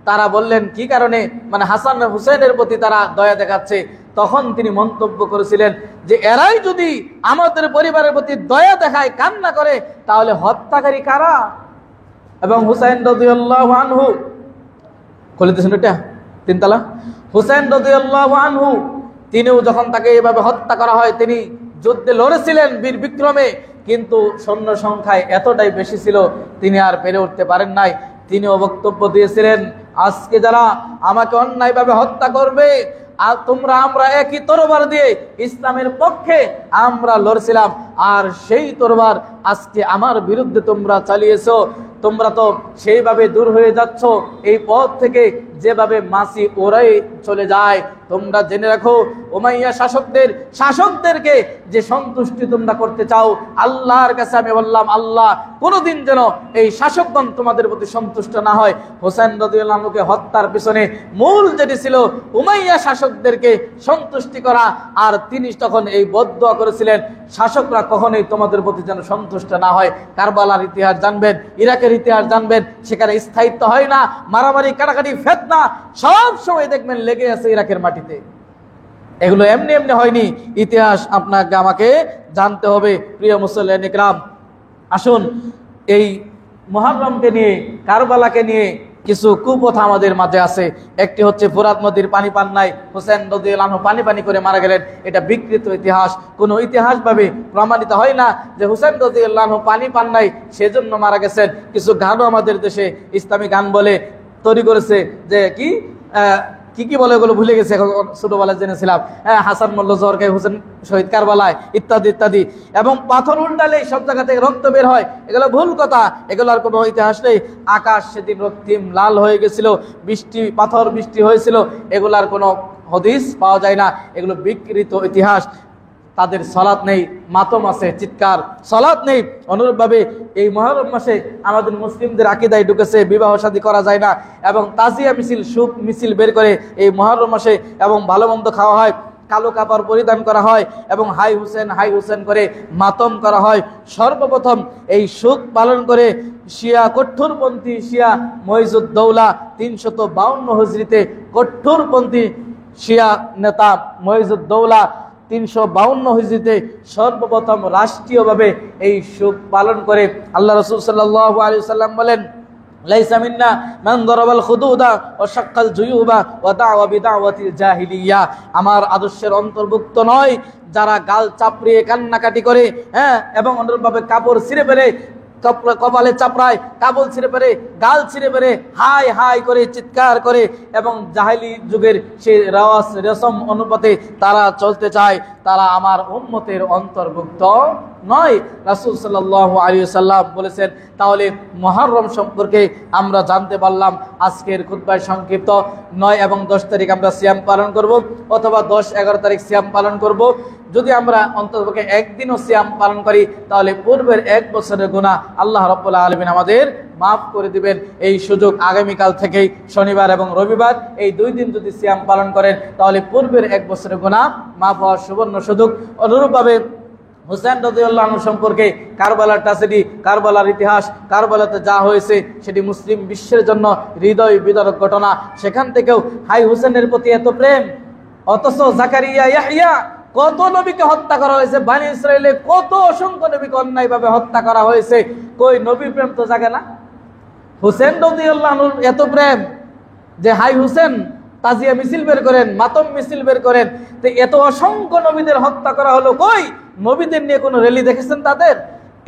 তারা বললেন কি কারণে, মানে হাসান হুসাইনের প্রতি তারা দয়া দেখাচ্ছে। তখন তিনি মন্তব্য করেছিলেন যে এরাই যদি আমাদের পরিবারের প্রতি দয়া দেখায়, কান্না করে, তাহলে হত্যাকারী কারা? এবং হুসাইন রাদিয়াল্লাহু আনহু খুলিতেছেন এটা তিনতলা, হুসাইন রাদিয়াল্লাহু আনহু তিনিও যখন তাকে এভাবে হত্যা করা হয়, তিনি যুদ্ধে লড়েছিলেন বীর বিক্রমে, কিন্তু সৈন্য সংখ্যায় এতটাই বেশি ছিল তিনি আর পেরে উঠতে পারেন নাই। তিনিও বক্তব্য দিয়েছিলেন, আজকে যারা আমাকে অন্যায়ভাবে হত্যা করবে, আর তোমরা আমরা একই তরবার দিয়ে ইসলামের পক্ষে আমরা লড়ছিলাম, আর সেই তরবার আজকে আমার বিরুদ্ধে তোমরা চালিয়েছো। তোমরা তো সেইভাবে দূর হয়ে যাচ্ছ এই পথ থেকে যেভাবে মাছি ওরাই চলে যায়। তোমরা জেনে রাখো, উমাইয়া শাসকদেরকে যে সন্তুষ্টি তোমরা করতে চাও, আল্লাহর কাছে আমি বললাম, আল্লাহ কোনোদিন যেন এই শাসকগণ তোমাদের প্রতি সন্তুষ্ট না হয়। হোসেন রাদিয়াল্লাহু আনহুকে হত্যার পিছনে মূল যেটি ছিল উমাইয়া শাসকদেরকে সন্তুষ্টি করা, আর তিনি তখন এই বদদুয়া করেছিলেন, শাসকরা কখনোই তোমাদের প্রতি যেন সন্তুষ্ট না হয়। কারবালার ইতিহাস জানবেন, ইরাকের ইতিহাস জানবেন, সেখানে স্থায়িত্ব হয় না, মারামারি কাটাকাটি ফিতনা সব সময় দেখবেন লেগে আছে ইরাকের মাটিতে। এগুলো এমনি এমনি হয়নি, ইতিহাস আপনাকে আমাকে জানতে হবে। প্রিয় মুসলিম ইকরাম, আসুন এই মুহররমকে নিয়ে, কারবালাকে নিয়ে কিছু কুপথা আমাদের মাঝে আছে। একটি হচ্ছে ফোরাত নদীর পানি পান নাই, হোসেন রাদিয়াল্লাহু আনহু পানি পানি করে মারা গেলেন। এটা বিকৃত ইতিহাস, কোনো ইতিহাসভাবে প্রমাণিত হয় না যে হোসেন রাদিয়াল্লাহু আনহু পানি পান নাই সেজন্য মারা গেছেন। কিছু গানও আমাদের দেশে ইসলামী গান বলে তৈরি করেছে, যে কি বলে ওগুলো ভুলে গেছে, ছোটবেলায় জেনেছিলাম, হাসান মোল্ল জহরকে হোসেন শহীদ কারবালায় ইত্যাদি ইত্যাদি, এবং পাথর উল্টালে সব জায়গা থেকে রক্ত বের হয়, এগুলো ভুল কথা, এগুলোর কোনো ইতিহাস নেই। আকাশ সেদিন রক্তিম লাল হয়ে গেছিল, পাথর বৃষ্টি হয়েছিল, এগুলার কোনো হদিস পাওয়া যায় না, এগুলো বিকৃত ইতিহাস। তাদের সালাত নেই, মাতম আছে, চিৎকার, সালাত নেই। অনুরূপভাবে এই মুহররম মাসে আমাদের মুসলিমদের আকীদায় ঢুকেছে বিবাহ শাদী করা যায় না, এবং তাজিয়া মিছিল, শোক মিছিল বের করে এই মুহররম মাসে, এবং ভালো মন্দ খাওয়া হয়, কালো কাপড় পরিধান করা হয়, এবং হাই হুসেন করে মাতম করা হয়। সর্বপ্রথম এই শোক পালন করে কঠোরপন্থী শিয়া মুইজুদ্দৌলা 352 হিজরিতে কঠোরপন্থী শিয়া নেতা মুইজুদ্দৌলা 352 হিজরিতে সর্বপ্রথম রাষ্ট্রীয়ভাবে এই শোক পালন করে। আল্লাহ রাসূল সাল্লাল্লাহু আলাইহি ওয়াসাল্লাম বলেন, লাইসা মিন্না মান দারাবাল খুদুদা ওয়া শাক্কাল জুয়ুবা ওয়া দাওয়া বিদাওয়াতিল জাহিলিয়া। আমার আদর্শের অন্তর্ভুক্ত নয় যারা গাল চাপড়িয়ে কান্নাকাটি করে, এবং অনুরূপভাবে কাপড় ছিঁড়ে ফেলে, কপালে চাপড়ায়, কাপড় ছিঁড়ে ফেলে, গাল ছিঁড়ে ফেলে, হাই হাই করে চিৎকার করে, এবং জাহেলি যুগের সেই রেশম অনুপাতে তারা চলতে চায়, তারা আমার উম্মতের অন্তর্ভুক্ত নয়। রাসূল সাল্লাল্লাহু আলাইহি ওয়াসাল্লাম বলেছেন। তাহলে মুহররম সম্পর্কে আমরা জানতে পারলাম। আজকের খুতবায় সংক্ষিপ্ত 9 এবং 10 তারিখ আমরা সিয়াম পালন করব, অথবা 10-11 তারিখ সিয়াম পালন করব। যদি আমরা অন্ততপক্ষে একদিনও সিয়াম পালন করি, তাহলে পূর্বের 1 বছরের গুনাহ আল্লাহ রাব্বুল আলামিন আমাদের মাফ করে দিবেন। এই সুযোগ আগামীকাল থেকেই, শনিবার এবং রবিবার এই 2 দিন যদি সিয়াম পালন করেন, তাহলে পূর্বের 1 বছরের গুনাহ মাফ হওয়ার সুবর্ণ সুযোগ। অনুরূপভাবে হুসেন রাদিয়াল্লাহু আনহু সম্পর্কে কারবালার ট্র্যাজেডি, কারবালার ইতিহাস, কারবালাতে যা হয়েছে সেটি মুসলিম বিশ্বের জন্য হৃদয় বিদারক ঘটনা। সেখান থেকেও হাই হুসেনের প্রতি এত প্রেম, অথচ জাকারিয়া, ইয়াহইয়া, কত নবীকে হত্যা করা হয়েছে, বনি ইসরাইলে কত অসংখ্য নবীকে অন্যায়ভাবে হত্যা করা হয়েছে, কই নবী প্রেম তো জাগে না? হুসেন রাদিয়াল্লাহু আনহুর এত প্রেম যে হাই হুসেন তাজিয়া মিছিল বের করেন, মাতম মিছিল বের করেন। তো এত অসংখ্য নবীদের হত্যা করা হলো, কই নবীদের নিয়ে কোনো র্যালি দেখেছেন তাদের?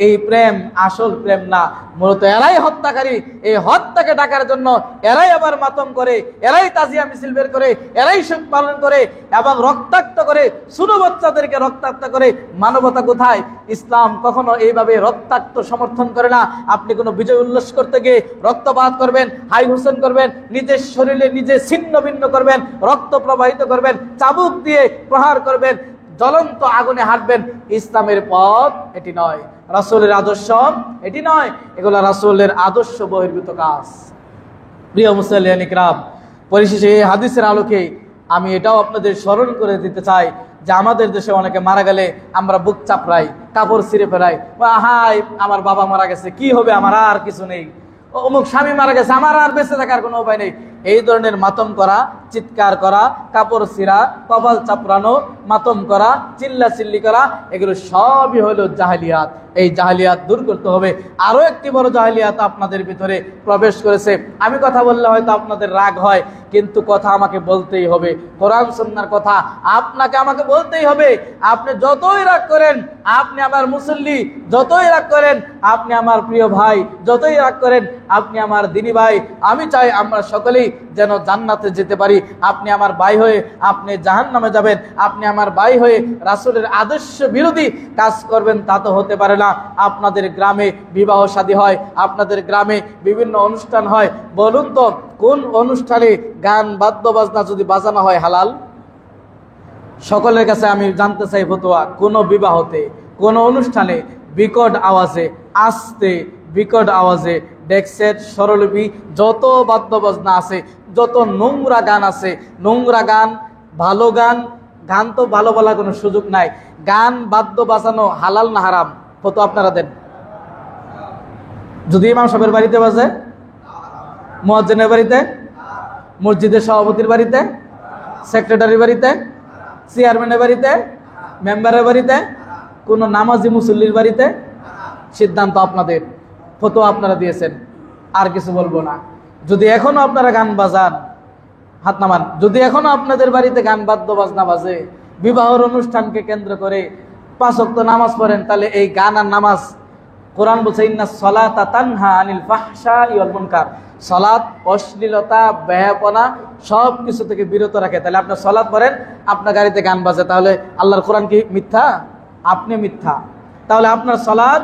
এই প্রেম আসল প্রেম না, মূলত এরাই হত্যাকারী। এই হত্যাকে ডাকার জন্য এরাই আবার মাতম করে, এরাই তাজিয়া মিছিল বের করে, এরাই শোক পালন করে, এবং রক্তাক্ত করে, ছোট বাচ্চাদেরকে রক্তাক্ত করে। মানবতা কোথায়? ইসলাম কখনো এইভাবে রক্তাক্ত সমর্থন করে না। আপনি কোনো বিজয় উল্লাস করতে গিয়ে রক্তপাত করবেন, হাই হুসেন করবেন, নিজের শরীরে নিজে ছিন্ন ভিন্ন করবেন, রক্ত প্রবাহিত করবেন, চাবুক দিয়ে প্রহার করবেন, জ্বলন্ত আগুনে হাঁটবেন, ইসলামের পথ এটি নয়, রাসূলের আদর্শ এটি নয়, এগুলো রাসূলের আদর্শ বহির্ভূত কাজ। প্রিয় মুসলিয়ান ইকরাম, পরিশেষে এই হাদিসের আলোকে আমি এটাও আপনাদের স্মরণ করে দিতে চাই যে আমাদের দেশে অনেকে মারা গেলে আমরা বুক চাপড়াই, কাপড় ছিঁড়ে ফেলাই, হাই আমার বাবা মারা গেছে, কি হবে, আমার আর কিছু নেই, অমুক স্বামী মারা গেছে, আমার আর বেঁচে থাকার কোনো উপায় নেই। এই ধরনের মাতম করা, চিৎকার করা, কাপড় ছিঁড়া, কপাল চাপড়ানো, মাতম করা, চিল্লা চিল্লি করা, এগুলো সবই হলো জাহেলিয়াত। এই জাহেলিয়াত দূর করতে হবে। আরো একটি বড় জাহেলিয়াত আপনাদের ভিতরে প্রবেশ করেছে। আমি কথা বললে হয়তো আপনাদের রাগ হয়, কিন্তু কথা আমাকে বলতেই হবে। কোরআন সুন্নাহর কথা আপনাকে আমাকে বলতেই হবে। আপনি যতই রাগ করেন, আপনি আমার মুসল্লি, যতই রাগ করেন আপনি আমার প্রিয় ভাই, যতই রাগ করেন আপনি আমার দিনী ভাই। আমি চাই আমরা সকলেই যেন জান্নাতে যেতে পারি। আপনি আমার ভাই হয়ে আপনি জাহান্নামে যাবেন, আপনি আমার ভাই হয়ে রাসূলের আদর্শ বিরোধী কাজ করবেন, তা তো হতে পারে না। আপনাদের গ্রামে বিবাহ শাদী হয়, আপনাদের গ্রামে বিভিন্ন অনুষ্ঠান হয়, বলুন তো কোন অনুষ্ঠানে গান বাদ্য বাজনা যদি বাজানো হয় হালাল? সকলের কাছে আমি জানতে চাই ফতোয়া, কোন বিবাহতে, কোন অনুষ্ঠানে বিকট আওয়াজে, আস্তে বিকট আওয়াজে ডেক্সের স্বরলিপি, যত বাদ্য বাজনা আছে, যত নোংরা গান আছে, নোংরা গান, ভালো গান, গান তো ভালো বলার কোনো সুযোগ নাই, গান বাদ্য বাজানো হালাল না হারাম? ফতোয়া আপনারা দেন। যদি ইমাম সাহেবের বাড়িতে বাজে, মুয়াজ্জিনের বাড়িতে, মসজিদের সভাপতির বাড়িতে, সেক্রেটারির বাড়িতে, চেয়ারম্যানের বাড়িতে, মেম্বারের বাড়িতে, কোন নামাজি মুসল্লির বাড়িতে, সিদ্ধান্ত আপনাদের, ফতোয়া আপনারা দিয়েছেন, আর কিছু বলবো না। যদি এখনো আপনারা গান বাজান, হাত নামান। যদি এখনো আপনাদের বাড়িতে গান বাদ্য বাজনা বাজে, বিবাহের অনুষ্ঠানকে কেন্দ্র করে 5 ওয়াক্ত নামাজ পড়েন, তাহলে এই গান আর নামাজ, কোরআন বলছে ইন্নাস সালাতা তানহা আনিল ফাহশাই ওয়াল মুনকার, সালাত অশ্লীলতা, বেহাপনা সব কিছু থেকে বিরত রাখে। তাহলে আপনার সালাত পড়েন, আপনার গাড়িতে গান বাজে, তাহলে আল্লাহর কোরআন কি মিথ্যা? আপনি মিথ্যা। তাহলে আপনার সালাত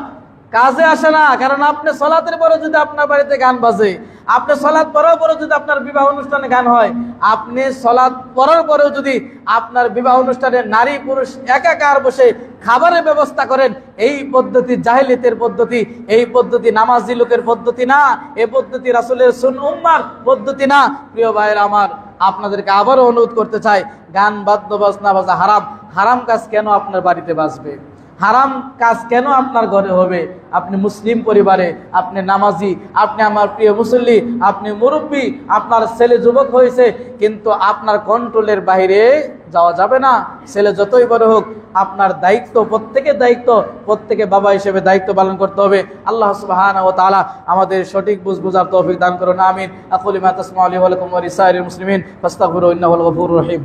কাজে আসে না, কারণ আপনি সালাতের পরে যদি আপনার বাড়িতে গান বাজে, আপনি সালাত পড়ার পরে যদি আপনার বিবাহ অনুষ্ঠানে গান হয়, আপনি সালাত পড়ার পরেও যদি আপনার বিবাহ অনুষ্ঠানে নারী পুরুষ একাকার বসে খাবারের ব্যবস্থা করেন, এই পদ্ধতি জাহেলিয়াতের পদ্ধতি, এই পদ্ধতি নামাজি লোকের পদ্ধতি না, এই পদ্ধতি রাসূলের উম্মার পদ্ধতি না। প্রিয় ভাইয়েরা আমার, আপনাদেরকে আবারও অনুরোধ করতে চাই, গান বাদ্য বাজনা বাজা হারাম। হারাম কাজ কেন আপনার বাড়িতে বাজবে? হারাম কাজ কেন আপনার ঘরে হবে? আপনি মুসলিম পরিবারে, আপনি নামাজি, আপনি আমার প্রিয় মুসল্লি, আপনি মুরব্বী, আপনার ছেলে যুবক হয়েছে, কিন্তু আপনার কন্ট্রোলের বাইরে যাওয়া যাবে না। ছেলে যতই বড় হোক, আপনার দায়িত্ব, প্রত্যেকের দায়িত্ব, প্রত্যেকে বাবা হিসেবে দায়িত্ব পালন করতে হবে। আল্লাহ সুবহানাহু ওয়া তাআলা আমাদের সঠিক বুঝার তৌফিক দান করুন। আমিন। আকুলু মা তাসমাউন ওয়া লাকুম ওয়া লিসাইরিল মুসলিমিন ফাস্তাগফিরু ইন্নাহু আল গফুরুর রহিম।